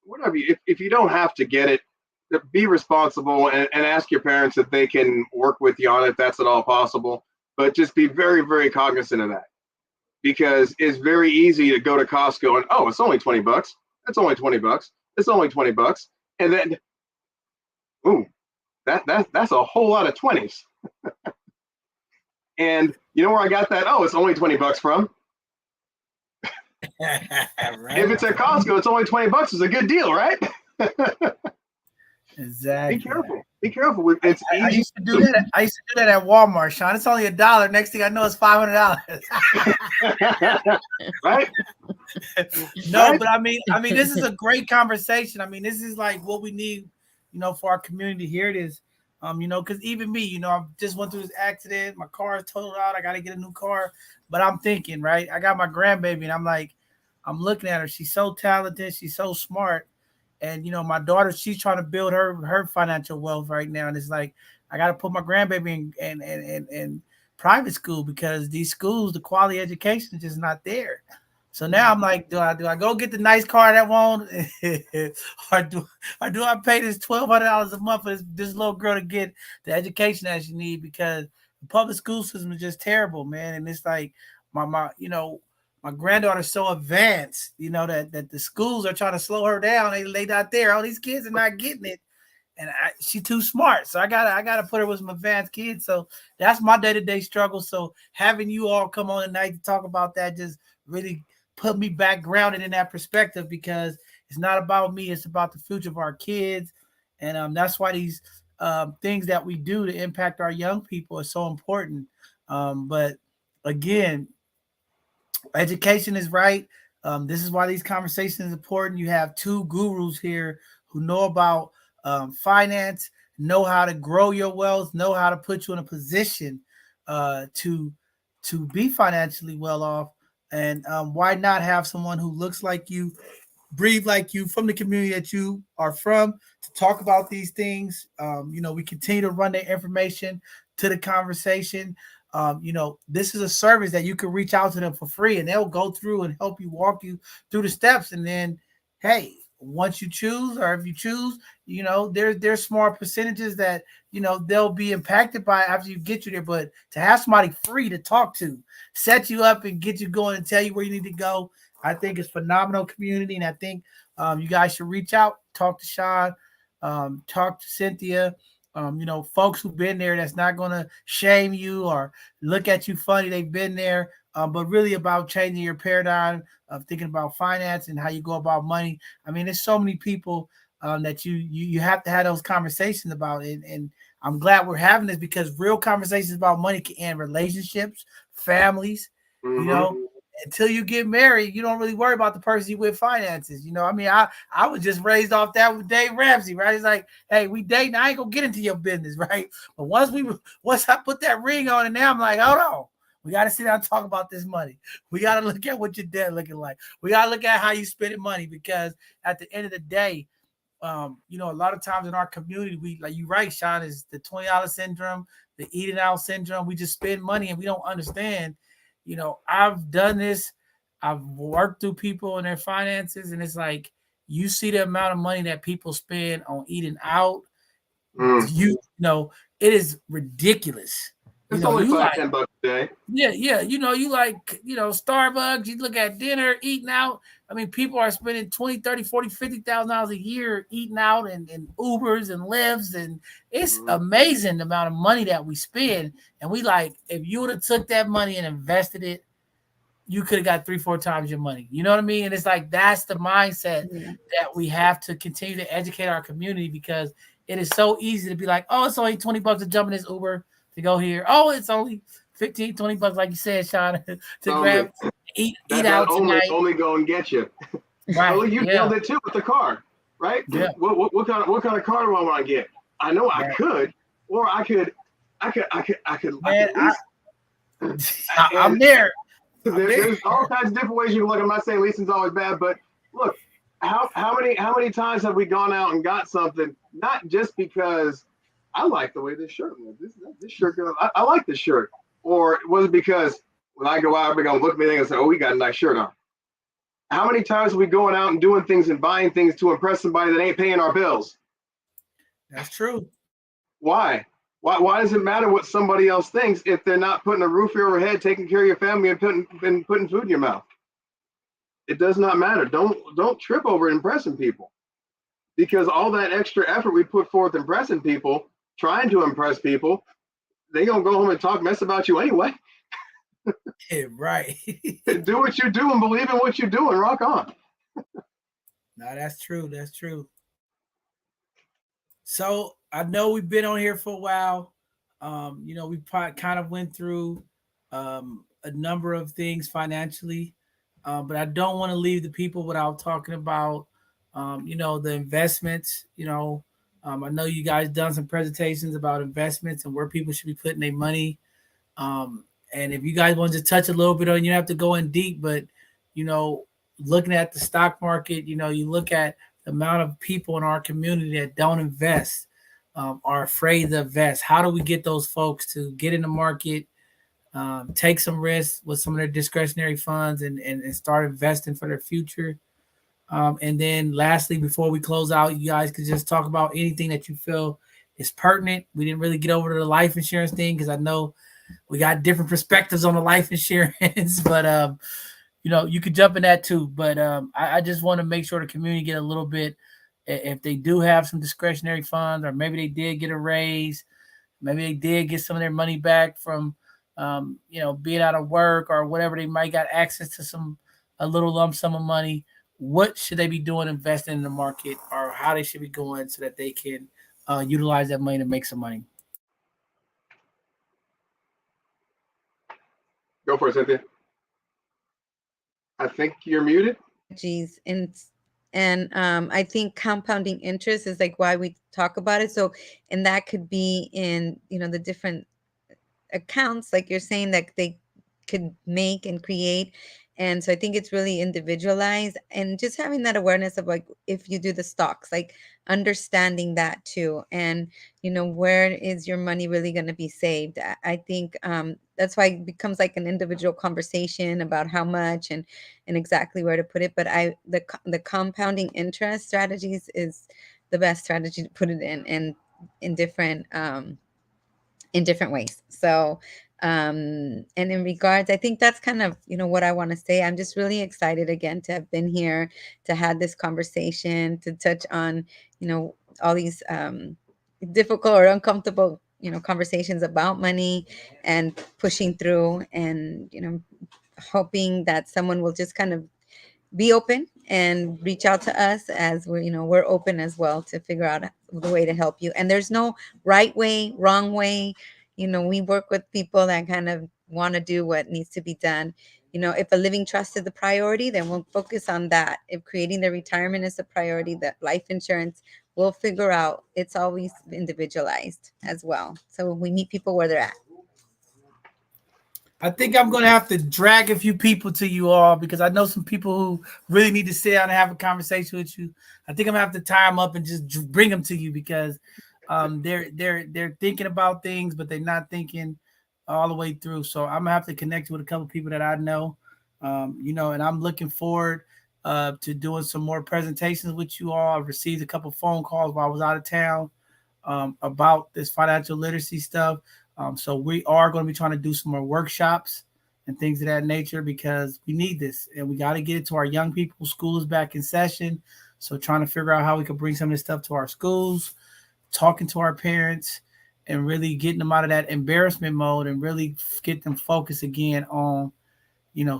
whatever, if you don't have to get it, be responsible and ask your parents if they can work with you on it, if that's at all possible. But just be very, very cognizant of that, because it's very easy to go to Costco and, oh, it's only $20. It's only $20. It's only $20. And then, ooh, that's a whole lot of 20s. And you know where I got that? Oh, it's only $20 from. Right. If it's at Costco, it's only $20. It's a good deal, right? Exactly. Be careful. Be careful. It's easy. I used to do that. I used to do that at Walmart, Sean. It's only $1. Next thing I know, it's $500. Right? No, but I mean, this is a great conversation. I mean, this is like what we need, for our community. Here it is. Because even me, I just went through this accident. My car is totaled out. I got to get a new car. But I'm thinking, right? I got my grandbaby, and I'm looking at her. She's so talented. She's so smart. And my daughter, she's trying to build her financial wealth right now, and it's like I got to put my grandbaby in private school because these schools, the quality education is just not there. So now I'm like, do I go get the nice car that won't, or do I pay this $1,200 a month for this little girl to get the education that she need? Because the public school system is just terrible, man. And it's like my granddaughter's so advanced, that the schools are trying to slow her down. They not there. All these kids are not getting it, and she's too smart. So I gotta put her with some advanced kids. So that's my day-to-day struggle. So having you all come on tonight to talk about that just really put me back grounded in that perspective, because it's not about me. It's about the future of our kids, and that's why these things that we do to impact our young people are so important. But again, education is right. This is why these conversations are important. You have two gurus here who know about finance, know how to grow your wealth, know how to put you in a position to be financially well off. And why not have someone who looks like you, breathe like you, from the community that you are from, to talk about these things. We continue to run the information to the conversation. This is a service that you can reach out to them for free, and they'll go through and help you, walk you through the steps. And then, hey, once you choose, or if you choose, there's small percentages that, they'll be impacted by after you get you there. But to have somebody free to talk to, set you up and get you going and tell you where you need to go, I think it's phenomenal community. And I think you guys should reach out, talk to Sean, talk to Cynthia. Folks who've been there, that's not going to shame you or look at you funny. They've been there, but really about changing your paradigm of thinking about finance and how you go about money. I mean, there's so many people that you have to have those conversations about it. And I'm glad we're having this, because real conversations about money can end relationships, families. Mm-hmm. Until you get married, you don't really worry about the person you with finances. I was just raised off that with Dave Ramsey, right? It's like, hey, we dating, I ain't gonna get into your business, right? But once I put that ring on, and now I'm like, hold on, we got to sit down and talk about this money. We got to look at what your debt looking like. We got to look at how you spending money, because at the end of the day, a lot of times in our community, we, like you right, Sean, is the $20 syndrome, the eating out syndrome. We just spend money and we don't understand. I've done this. I've worked through people and their finances, and it's like, you see the amount of money that people spend on eating out. It is ridiculous. It's only $5-10 a day. Yeah. You like, Starbucks, you look at dinner, eating out. I mean, people are spending $20, $30, $40, $50,000 a year eating out and Ubers and Lyfts. And it's amazing the amount of money that we spend. And we like, if you would have took that money and invested it, you could have got 3-4 times your money. You know what I mean? And it's like, that's the mindset that we have to continue to educate our community, because it is so easy to be like, oh, it's only $20 to jump in this Uber to go here. Oh, it's only $15-$20, like you said, Sean, to grab, eat out tonight. Only go and get you. Right. Well, you nailed it too with the car, right? Yeah. What kind of car do I want to get? I know I could, or I could. Man, I'm there. There's all kinds of different ways you can look. I'm not saying leasing's always bad, but look, how many times have we gone out and got something, not just because I like the way this shirt looks. This shirt, I like this shirt. Or was it because when I go out, they're going to look at me and say, oh, we got a nice shirt on. How many times are we going out and doing things and buying things to impress somebody that ain't paying our bills? That's true. Why? Why does it matter what somebody else thinks if they're not putting a roof over your head, taking care of your family, and putting food in your mouth? It does not matter. Don't trip over impressing people, because all that extra effort we put forth impressing people, trying to impress people, they gonna go home and talk mess about you anyway. Yeah, right. Do what you do and believe in what you do and rock on. No, that's true. That's true. So I know we've been on here for a while. We kind of went through a number of things financially, but I don't want to leave the people without talking about, the investments. I know you guys done some presentations about investments and where people should be putting their money. And if you guys want to touch a little bit on, you don't have to go in deep, but, looking at the stock market, you look at the amount of people in our community that don't invest, are afraid to invest. How do we get those folks to get in the market, take some risks with some of their discretionary funds and start investing for their future? And then lastly, before we close out, you guys could just talk about anything that you feel is pertinent. We didn't really get over to the life insurance thing because I know we got different perspectives on the life insurance, but you could jump in that too. But I just want to make sure the community get a little bit, if they do have some discretionary funds, or maybe they did get a raise, maybe they did get some of their money back from being out of work or whatever, they might got access to a little lump sum of money. What should they be doing investing in the market, or how they should be going so that they can utilize that money to make some money? Go for it, Cynthia. I think you're muted. Geez, and I think compounding interest is like why we talk about it. So, and that could be in the different accounts, like you're saying, that they could make and create. And so I think it's really individualized, and just having that awareness of, like, if you do the stocks, like understanding that too, and where is your money really going to be saved. I think that's why it becomes like an individual conversation about how much and exactly where to put it. But the compounding interest strategies is the best strategy to put it in, and in different ways. So and in regards, I think that's kind of what I want to say. I'm just really excited again to have been here, to have this conversation, to touch on all these difficult or uncomfortable conversations about money, and pushing through, and hoping that someone will just kind of be open and reach out to us, as we're open as well to figure out the way to help you. And there's no right way, wrong way. We work with people that kind of want to do what needs to be done. If a living trust is the priority, then we'll focus on that. If creating the retirement is a priority, that life insurance, we'll figure out. It's always individualized as well. So we meet people where they're at. I think I'm going to have to drag a few people to you all, because I know some people who really need to sit down and have a conversation with you. I think I'm going to have to tie them up and just bring them to you, because they're thinking about things, but they're not thinking all the way through. So I'm going to have to connect with a couple of people that I know, and I'm looking forward to doing some more presentations with you all. I've received a couple of phone calls while I was out of town about this financial literacy stuff. So we are going to be trying to do some more workshops and things of that nature, because we need this, and we got to get it to our young people. School is back in session. So trying to figure out how we can bring some of this stuff to our schools, talking to our parents, and really getting them out of that embarrassment mode, and really get them focused again on,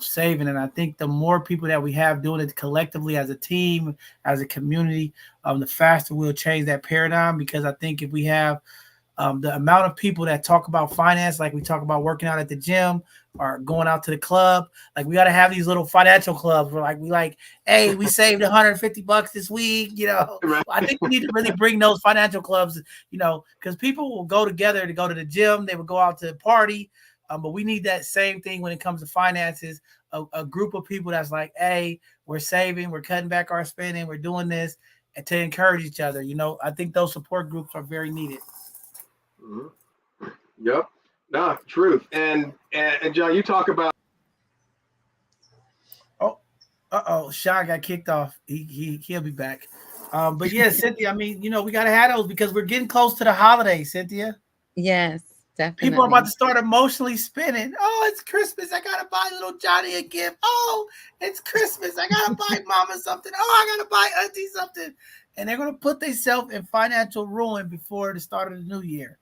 saving. And I think the more people that we have doing it collectively as a team, as a community, the faster we'll change that paradigm. Because I think if we have the amount of people that talk about finance, like we talk about working out at the gym or going out to the club, like we got to have these little financial clubs where hey, we saved $150 this week. Right. I think we need to really bring those financial clubs, because people will go together to go to the gym. They will go out to a party. But we need that same thing when it comes to finances, a group of people that's like, hey, we're saving, we're cutting back our spending, we're doing this, and to encourage each other. I think those support groups are very needed. Mm-hmm. Yep. No, truth. And John, you talk about. Sean got kicked off. He'll be back. But yeah, Cynthia, I mean, we got to have those because we're getting close to the holidays, Cynthia. Yes, definitely. People are about to start emotionally spending. Oh, it's Christmas. I got to buy little Johnny a gift. Oh, it's Christmas. I got to buy mama something. Oh, I got to buy auntie something. And they're going to put themselves in financial ruin before the start of the new year.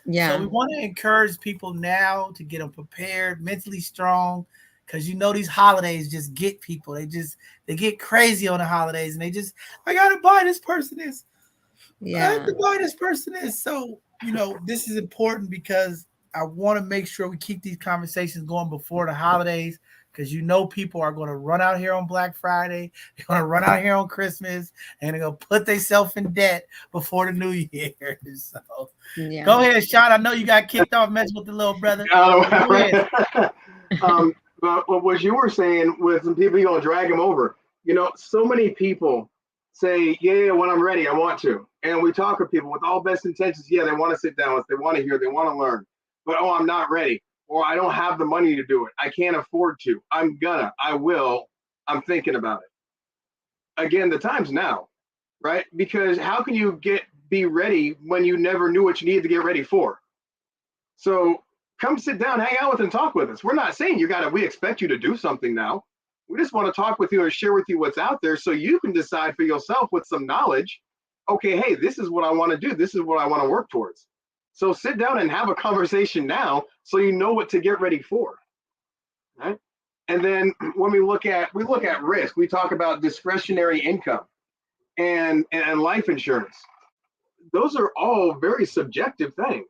Yeah. So we want to encourage people now to get them prepared, mentally strong, because these holidays just get people. They get crazy on the holidays, and I got to buy this person this. Yeah. I have to buy this person this. So, this is important because I want to make sure we keep these conversations going before the holidays, because people are going to run out here on Black Friday. They're going to run out here on Christmas, and they're going to put themselves in debt before the new year. So yeah. Go ahead, Sean. I know you got kicked off messing with the little brother. Go ahead. But what you were saying with some people, you're going to drag them over. So many people say, yeah, when I'm ready, I want to. And we talk with people with all best intentions. Yeah, they want to sit down with us, they want to hear, they want to learn. But oh, I'm not ready, or I don't have the money to do it. I can't afford to. I will. I'm thinking about it. Again, the time's now, right? Because how can you be ready when you never knew what you needed to get ready for? So come sit down, hang out with and talk with us. We're not saying we expect you to do something now. We just want to talk with you and share with you what's out there so you can decide for yourself with some knowledge. Okay, hey, this is what I want to do. This is what I want to work towards. So sit down and have a conversation now so you know what to get ready for. Right? And then when we look at risk, we talk about discretionary income and life insurance. Those are all very subjective things,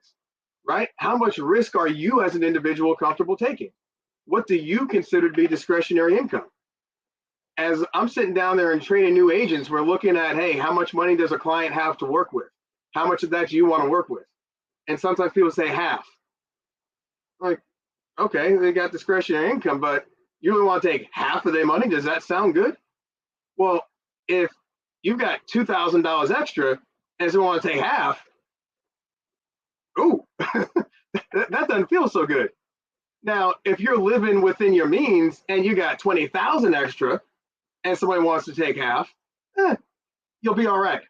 right? How much risk are you as an individual comfortable taking? What do you consider to be discretionary income? As I'm sitting down there and training new agents, we're looking at, hey, how much money does a client have to work with? How much of that do you want to work with? And sometimes people say half. Like, okay, they got discretionary income, but you really want to take half of their money? Does that sound good? Well, if you've got $2,000 extra and someone want to take half, ooh, that doesn't feel so good. Now, if you're living within your means and you got 20,000 extra and somebody wants to take half, you'll be all right.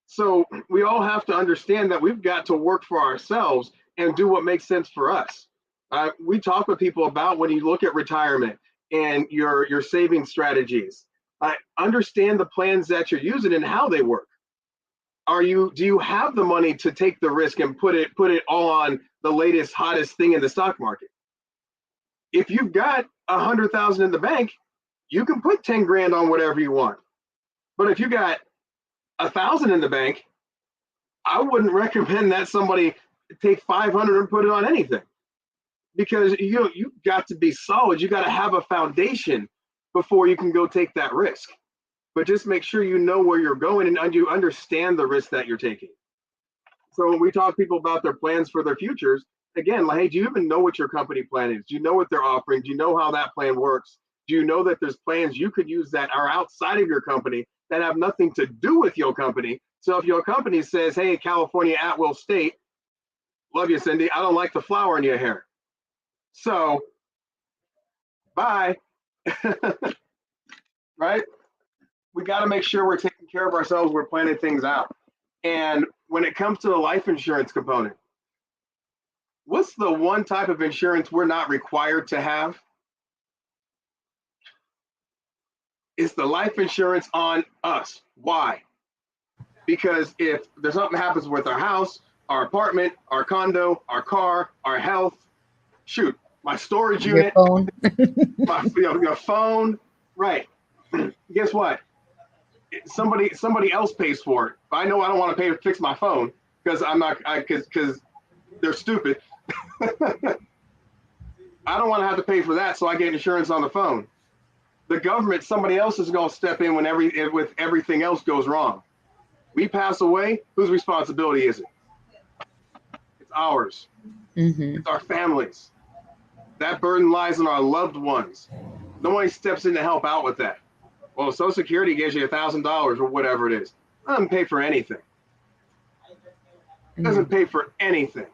So we all have to understand that we've got to work for ourselves and do what makes sense for us. We talk with people about when you look at retirement and your saving strategies. Understand the plans that you're using and how they work. Do you have the money to take the risk and put it all on the latest, hottest thing in the stock market? If you've got 100,000 in the bank, you can put 10 grand on whatever you want. But if you got 1,000 in the bank, I wouldn't recommend that somebody take 500 and put it on anything, because you've got to be solid. You got to have a foundation before you can go take that risk. But just make sure you know where you're going and you understand the risk that you're taking. So when we talk to people about their plans for their futures, again, like, hey, do you even know what your company plan is? Do you know what they're offering? Do you know how that plan works? Do you know that there's plans you could use that are outside of your company that have nothing to do with your company? So if your company says, hey, California at-will state, love you, Cindy, I don't like the flower in your hair. So, bye. Right? We got to make sure we're taking care of ourselves. We're planning things out. And when it comes to the life insurance component, what's the one type of insurance we're not required to have? It's the life insurance on us. Why? Because if there's something happens with our house, our apartment, our condo, our car, our health, shoot, my storage unit, phone. your phone, right? Guess what? Somebody else pays for it. I know I don't want to pay to fix my phone because because they're stupid. I don't want to have to pay for that, so I get insurance on the phone. The government, somebody else is going to step in when everything else goes wrong. We pass away, whose responsibility is it? It's ours. Mm-hmm. It's our families. That burden lies on our loved ones. Nobody steps in to help out with that. Well, Social Security gives you $1,000 or whatever it is. It doesn't pay for anything. It doesn't pay for anything.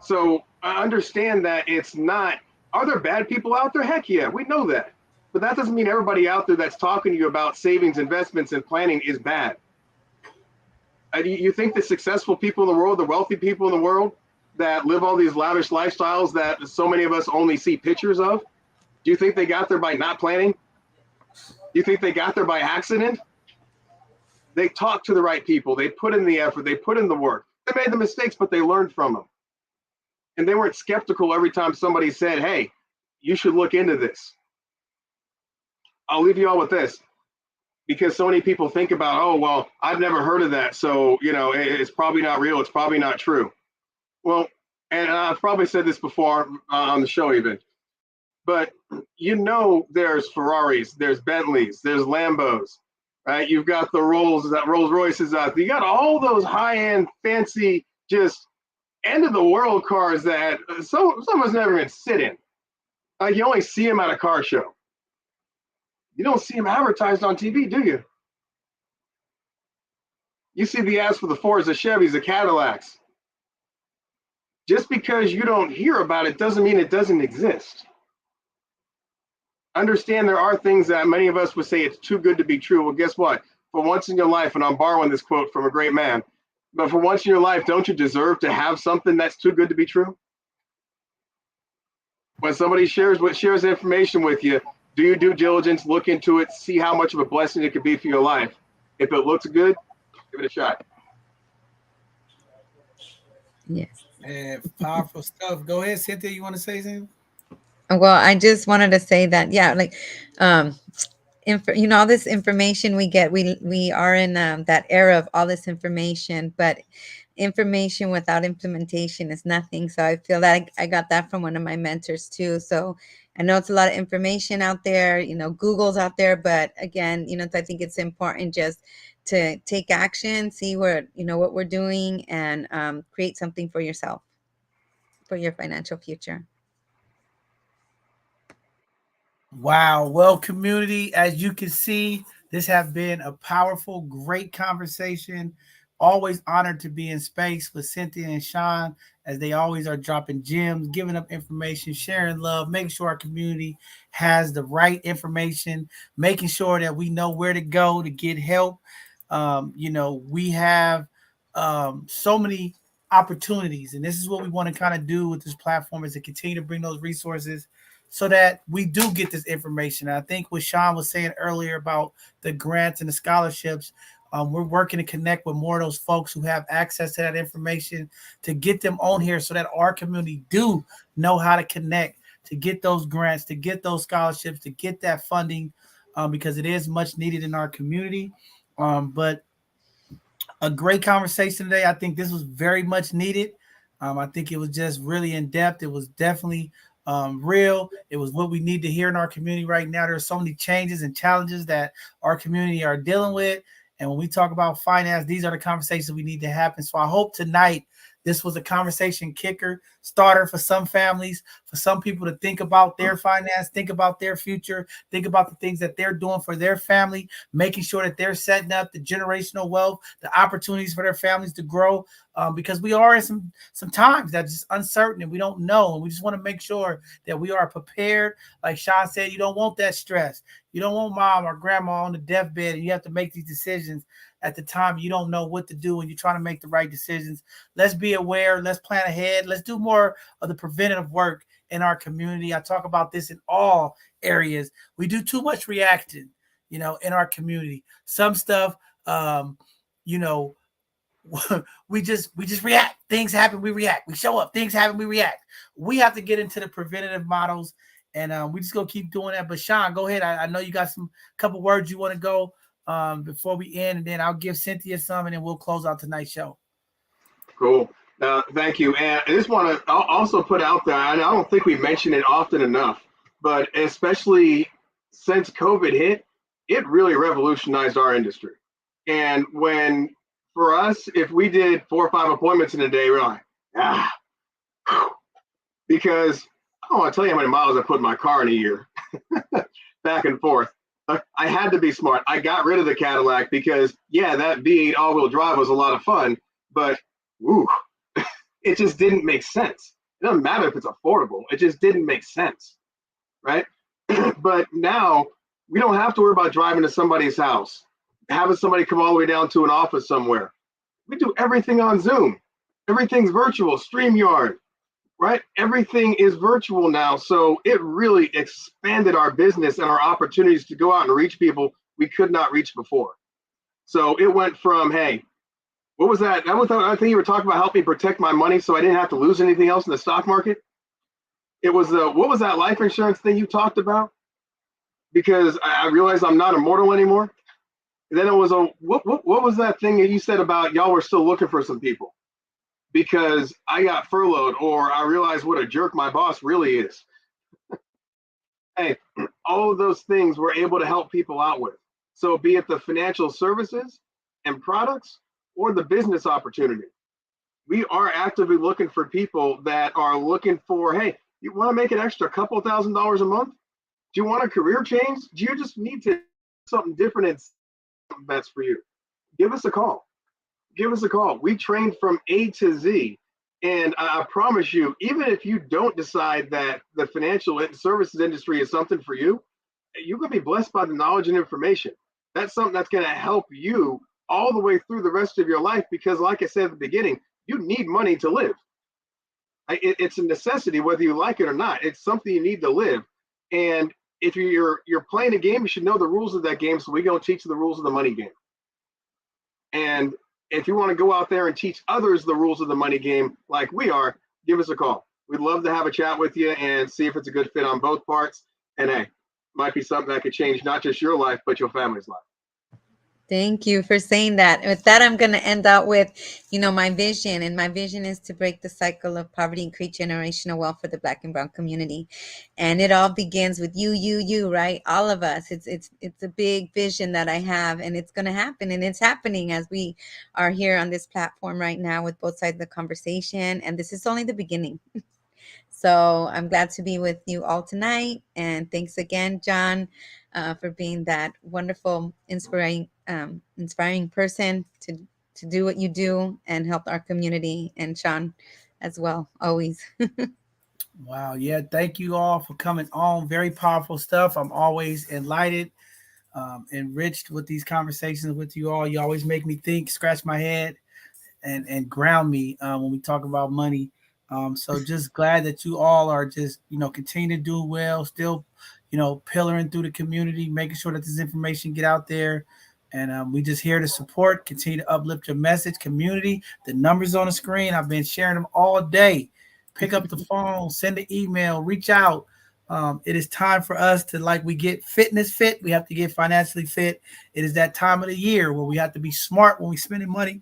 So I understand that it's not. Are there bad people out there? Heck yeah, we know that. But that doesn't mean everybody out there that's talking to you about savings, investments, and planning is bad. You think the successful people in the world, the wealthy people in the world that live all these lavish lifestyles that so many of us only see pictures of, do you think they got there by not planning? Do you think they got there by accident? They talked to the right people. They put in the effort. They put in the work. They made the mistakes, but they learned from them. And they weren't skeptical every time somebody said, hey, you should look into this. I'll leave you all with this, because so many people think about, oh, well, I've never heard of that, so, it's probably not real. It's probably not true. Well, and I've probably said this before on the show even, but there's Ferraris, there's Bentleys, there's Lambos, right? You've got the Rolls Royces out there. You got all those high-end, fancy, just end-of-the-world cars that some of us never even sit in. Like, you only see them at a car show. You don't see them advertised on TV, do you? You see the ads for the Fords, the Chevys, the Cadillacs. Just because you don't hear about it doesn't mean it doesn't exist. Understand there are things that many of us would say it's too good to be true. Well, guess what? For once in your life, and I'm borrowing this quote from a great man, but for once in your life, don't you deserve to have something that's too good to be true? When somebody shares information with you, do your due diligence, look into it, see how much of a blessing it could be for your life. If it looks good, give it a shot. Yes. Yeah, powerful stuff. Go ahead, Cynthia. You want to say something? Well, I just wanted to say that, yeah, like, all this information we get, we are in that era of all this information, but information without implementation is nothing. So I feel that I got that from one of my mentors too. So I know it's a lot of information out there, Google's out there, but again, I think it's important just to take action, see what we're doing, and create something for yourself, for your financial future. Wow. Well, community, as you can see, this has been a powerful, great conversation. Always honored to be in space with Cynthia and Sean, as they always are dropping gems, giving up information, sharing love, making sure our community has the right information, making sure that we know where to go to get help. We have so many opportunities, and this is what we want to kind of do with this platform, is to continue to bring those resources so that we do get this information. I think what Sean was saying earlier about the grants and the scholarships, we're working to connect with more of those folks who have access to that information to get them on here so that our community do know how to connect, to get those grants, to get those scholarships, to get that funding, because it is much needed in our community. But a great conversation today. I think this was very much needed. I think it was just really in depth. It was definitely real. It was what we need to hear in our community right now. There are so many changes and challenges that our community are dealing with. And when we talk about finance, these are the conversations we need to happen. So I hope tonight this was a conversation kicker, starter for some families, for some people to think about their finance, think about their future, think about the things that they're doing for their family, making sure that they're setting up the generational wealth, the opportunities for their families to grow, because we are in some times that's just uncertain and we don't know. And we just want to make sure that we are prepared. Like Sean said, you don't want that stress. You don't want mom or grandma on the deathbed and you have to make these decisions at the time you don't know what to do and you're trying to make the right decisions. Let's be aware. Let's plan ahead. Let's do more of the preventative work in our community. I talk about this in all areas. We do too much reacting, in our community. Some stuff, we just react. Things happen, we react. We show up, things happen, we react. We have to get into the preventative models, and we just gonna keep doing that. But Sean, go ahead. I know you got some couple words you want to go before we end, and then I'll give Cynthia some, and then we'll close out tonight's show. Cool. Thank you. And I just want to also put out there, and I don't think we mention it often enough, but especially since COVID hit, it really revolutionized our industry. And for us, if we did 4 or 5 appointments in a day, we're like, because I don't want to tell you how many miles I put in my car in a year, back and forth. I had to be smart. I got rid of the Cadillac because, that V8 all-wheel drive was a lot of fun, but it just didn't make sense. It doesn't matter if it's affordable. It just didn't make sense, right? But now we don't have to worry about driving to somebody's house, having somebody come all the way down to an office somewhere. We do everything on Zoom. Everything's virtual, StreamYard, right? Everything is virtual now. So it really expanded our business and our opportunities to go out and reach people we could not reach before. So it went from, hey, what was that? I think you were talking about helping protect my money so I didn't have to lose anything else in the stock market. It was what was that life insurance thing you talked about? Because I realized I'm not immortal anymore. And then it was what was that thing that you said about y'all were still looking for some people? Because I got furloughed, or I realized what a jerk my boss really is. Hey, all of those things we're able to help people out with. So be it the financial services and products or the business opportunity, we are actively looking for people that are looking for, hey, you want to make an extra couple $1,000s a month? Do you want a career change? Do you just need to do something different and something that's for you? Give us a call. Give us a call. We train from A to Z. And I promise you, even if you don't decide that the financial services industry is something for you, you're going to be blessed by the knowledge and information. That's something that's going to help you all the way through the rest of your life because, like I said at the beginning, you need money to live. It's a necessity, whether you like it or not. It's something you need to live. And if you're playing a game, you should know the rules of that game. So we're going to teach you the rules of the money game. And if you want to go out there and teach others the rules of the money game like we are, give us a call. We'd love to have a chat with you and see if it's a good fit on both parts. And hey, might be something that could change not just your life, but your family's life. Thank you for saying that. With that, I'm going to end out with, my vision. And my vision is to break the cycle of poverty and create generational wealth for the Black and Brown community. And it all begins with you, right? All of us. It's a big vision that I have, and it's going to happen. And it's happening as we are here on this platform right now with both sides of the conversation. And this is only the beginning. So I'm glad to be with you all tonight. And thanks again, John, for being that wonderful, inspiring person to do what you do and help our community. And Sean as well, always. Wow. Yeah. Thank you all for coming on. Very powerful stuff. I'm always enlightened, enriched with these conversations with you all. You always make me think, scratch my head, and ground me when we talk about money. So just glad that you all are just, continue to do well, still, pillaring through the community, making sure that this information get out there. And we just here to support, continue to uplift your message, community. The numbers on the screen, I've been sharing them all day. Pick up the phone, send an email, reach out. It is time for us to, like we get fitness fit, we have to get financially fit. It is that time of the year where we have to be smart when we spending money.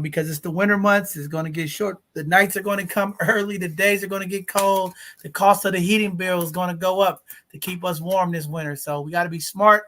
Because it's the winter months, it's going to get short. The nights are going to come early. The days are going to get cold. The cost of the heating bill is going to go up to keep us warm this winter. So we got to be smart.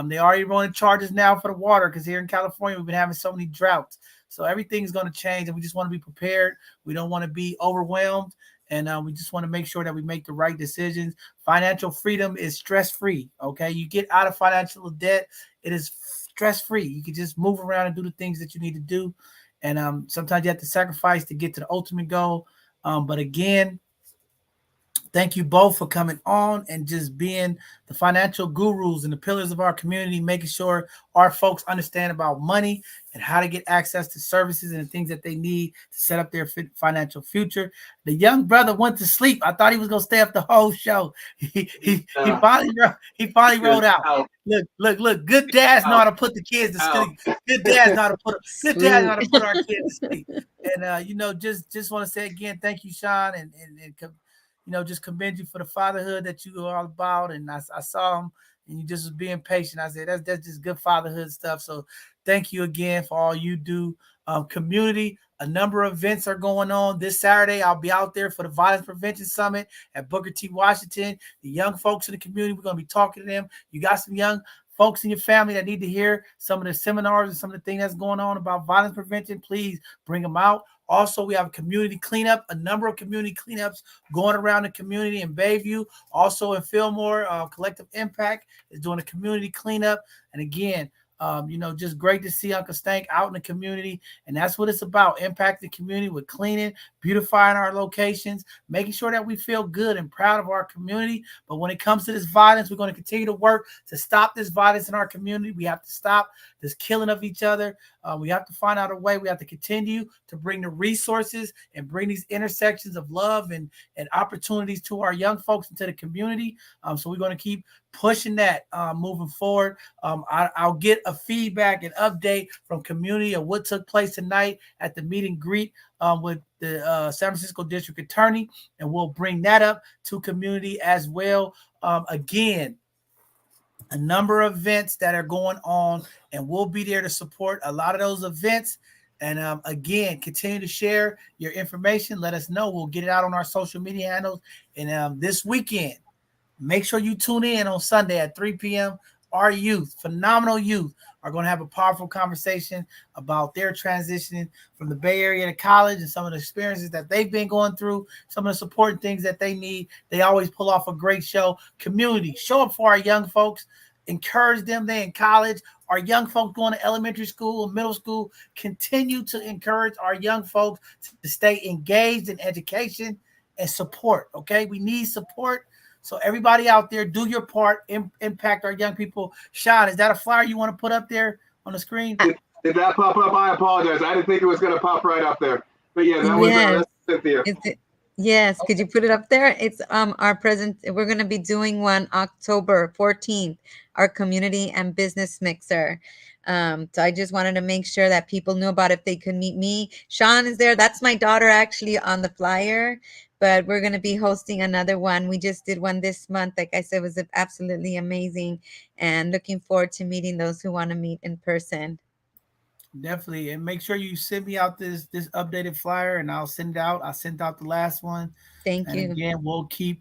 They already running charges now for the water because here in California, we've been having so many droughts. So everything's going to change, and we just want to be prepared. We don't want to be overwhelmed, and we just want to make sure that we make the right decisions. Financial freedom is stress-free, okay? You get out of financial debt, it is stress-free. You can just move around and do the things that you need to do. And sometimes you have to sacrifice to get to the ultimate goal. But again, thank you both for coming on and just being the financial gurus and the pillars of our community, making sure our folks understand about money and how to get access to services and the things that they need to set up their financial future. The young brother went to sleep. I thought he was going to stay up the whole show. He finally rolled out. Look. Good dads know how to put the kids to sleep. Good dads know how to put our kids to sleep. And just want to say again, thank you, Sean, and just commend you for the fatherhood that you are all about. And I saw him, and you just was being patient. I said, that's just good fatherhood stuff. So thank you again for all you do. Community, a number of events are going on. This Saturday, I'll be out there for the Violence Prevention Summit at Booker T. Washington. The young folks in the community, we're going to be talking to them. You got some young folks in your family that need to hear some of the seminars and some of the things that's going on about violence prevention. Please bring them out. Also, we have a community cleanup, a number of community cleanups going around the community in Bayview. Also in Fillmore, Collective Impact is doing a community cleanup. And again, just great to see Uncle Stank out in the community. And that's what it's about, impacting the community with cleaning, beautifying our locations, making sure that we feel good and proud of our community. But when it comes to this violence, we're going to continue to work to stop this violence in our community. We have to stop this killing of each other. We have to find out a way. We have to continue to bring the resources and bring these intersections of love and opportunities to our young folks and to the community. So we're going to keep pushing that moving forward. I'll get a feedback and update from community of what took place tonight at the meet and greet with the San Francisco District Attorney, and we'll bring that up to community as well. Again, a number of events that are going on, and we'll be there to support a lot of those events. And again, continue to share your information. Let us know. We'll get it out on our social media handles. And this weekend, make sure you tune in on Sunday at 3 p.m. Our youth, phenomenal youth, are going to have a powerful conversation about their transitioning from the Bay Area to college and some of the experiences that they've been going through, some of the supporting things that they need. They always pull off a great show. Community, show up for our young folks, encourage them. They in college. Our young folks going to elementary school, middle school, continue to encourage our young folks to stay engaged in education and support. Okay, we need support. So everybody out there, do your part, impact our young people. Sean, is that a flyer you want to put up there on the screen? Did that pop up? I apologize. I didn't think it was going to pop right up there. But yeah, that was that's Cynthia. Yes, could you put it up there? It's our present. We're going to be doing one October 14th, our community and business mixer. So I just wanted to make sure that people knew about if they could meet me. Sean is there. That's my daughter actually on the flyer, but we're going to be hosting another one. We just did one this month. Like I said, it was absolutely amazing, and looking forward to meeting those who want to meet in person. Definitely. And make sure you send me out this updated flyer and I'll send it out. I sent out the last one. Thank and you. Again, we'll keep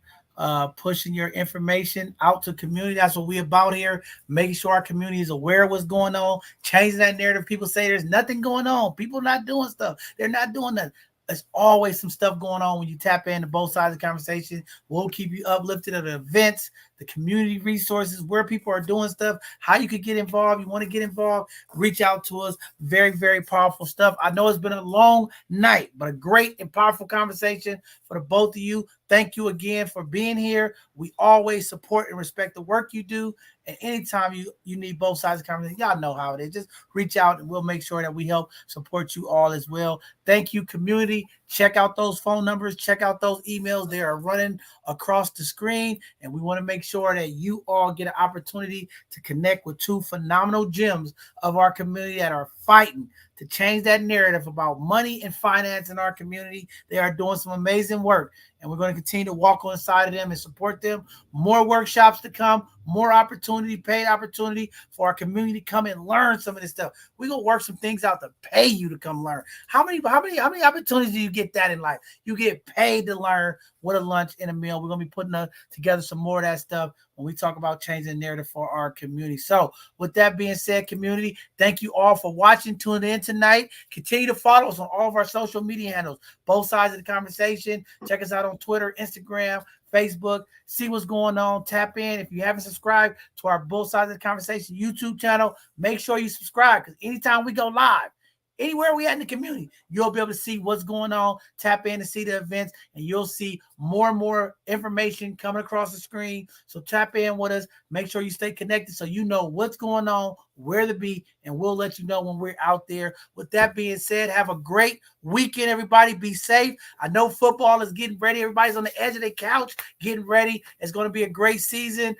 pushing your information out to the community. That's what we about here, making sure our community is aware of what's going on, changing that narrative. People say there's nothing going on. People not doing stuff. They're not doing that. There's always some stuff going on when you tap into both sides of the conversation. We'll keep you uplifted at the events, the community resources, where people are doing stuff, how you could get involved. You want to get involved, reach out to us. Very, very powerful stuff. I know it's been a long night, but a great and powerful conversation for the both of you. Thank you again for being here. We always support and respect the work you do. And anytime you need both sides of the conversation, y'all know how it is. Just reach out and we'll make sure that we help support you all as well. Thank you, community. Check out those phone numbers. Check out those emails. They are running across the screen. And we want to make sure that you all get an opportunity to connect with two phenomenal gems of our community that are fighting to change that narrative about money and finance in our community. They are doing some amazing work, and we're going to continue to walk alongside of them and support them. More workshops to come, more opportunity, paid opportunity for our community to come and learn some of this stuff. We're going to work some things out to pay you to come learn. How many opportunities do you get that in life? You get paid to learn with a lunch and a meal. We're going to be putting together some more of that stuff when we talk about changing the narrative for our community. So with that being said, community, thank you all for watching, tuning in tonight. Continue to follow us on all of our social media handles, both sides of the conversation. Check us out on Twitter, Instagram, Facebook. See what's going on. Tap in. If you haven't subscribed to our Both Sides of the Conversation YouTube channel, make sure you subscribe, because anytime we go live, anywhere we at in the community, you'll be able to see what's going on. Tap in to see the events, and you'll see more and more information coming across the screen. So tap in with us. Make sure you stay connected so you know what's going on, where to be, and we'll let you know when we're out there. With that being said, have a great weekend, everybody. Be safe. I know football is getting ready. Everybody's on the edge of their couch getting ready. It's going to be a great season.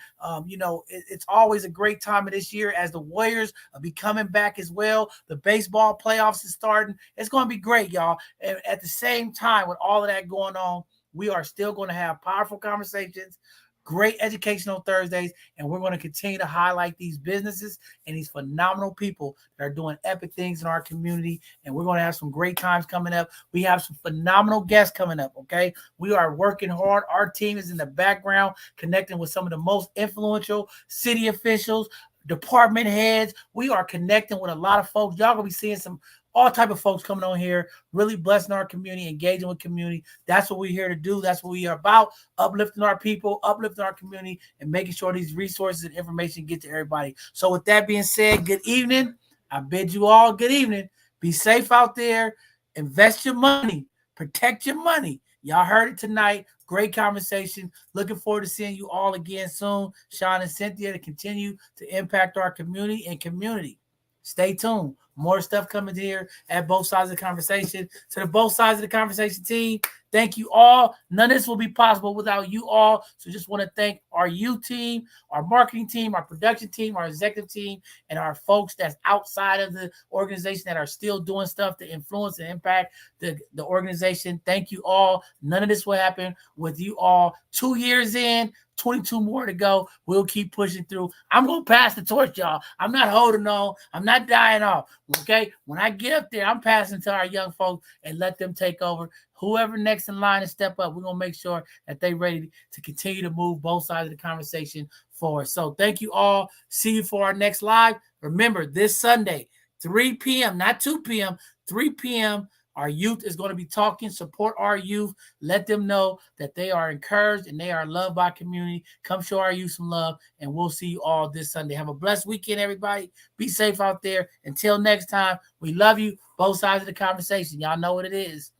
It's always a great time of this year as the Warriors will be coming back as well. The baseball playoffs is starting. It's going to be great, y'all. And at the same time, with all of that going on, we are still going to have powerful conversations, great educational Thursdays, and we're going to continue to highlight these businesses and these phenomenal people that are doing epic things in our community. And we're going to have some great times coming up. We have some phenomenal guests coming up, okay? We are working hard. Our team is in the background connecting with some of the most influential city officials, department heads. We are connecting with a lot of folks. Y'all going to be seeing all type of folks coming on here, really blessing our community, engaging with community. That's what we're here to do. That's what we are about, uplifting our people, uplifting our community, and making sure these resources and information get to everybody. So with that being said, good evening. I bid you all good evening. Be safe out there. Invest your money. Protect your money. Y'all heard it tonight. Great conversation. Looking forward to seeing you all again soon. Sean and Cynthia to continue to impact our community and community. Stay tuned. More stuff coming here at Both Sides of the Conversation. To the Both Sides of the Conversation team, thank you all. None of this will be possible without you all. So just want to thank our youth team, our marketing team, our production team, our executive team, and our folks that's outside of the organization that are still doing stuff to influence and impact the organization. Thank you all. None of this will happen with you all. 2 years in, 22 more to go. We'll keep pushing through. I'm going to pass the torch, y'all. I'm not holding on. I'm not dying off. Okay, when I get up there, I'm passing to our young folks and let them take over. Whoever next in line and step up, we're gonna make sure that they ready to continue to move both sides of the conversation forward. So thank you all. See you for our next live. Remember, this Sunday, 3 p.m., not 2 p.m., 3 p.m., our youth is going to be talking. Support our youth. Let them know that they are encouraged and they are loved by community. Come show our youth some love, and we'll see you all this Sunday. Have a blessed weekend, everybody. Be safe out there. Until next time, we love you. Both sides of the conversation. Y'all know what it is.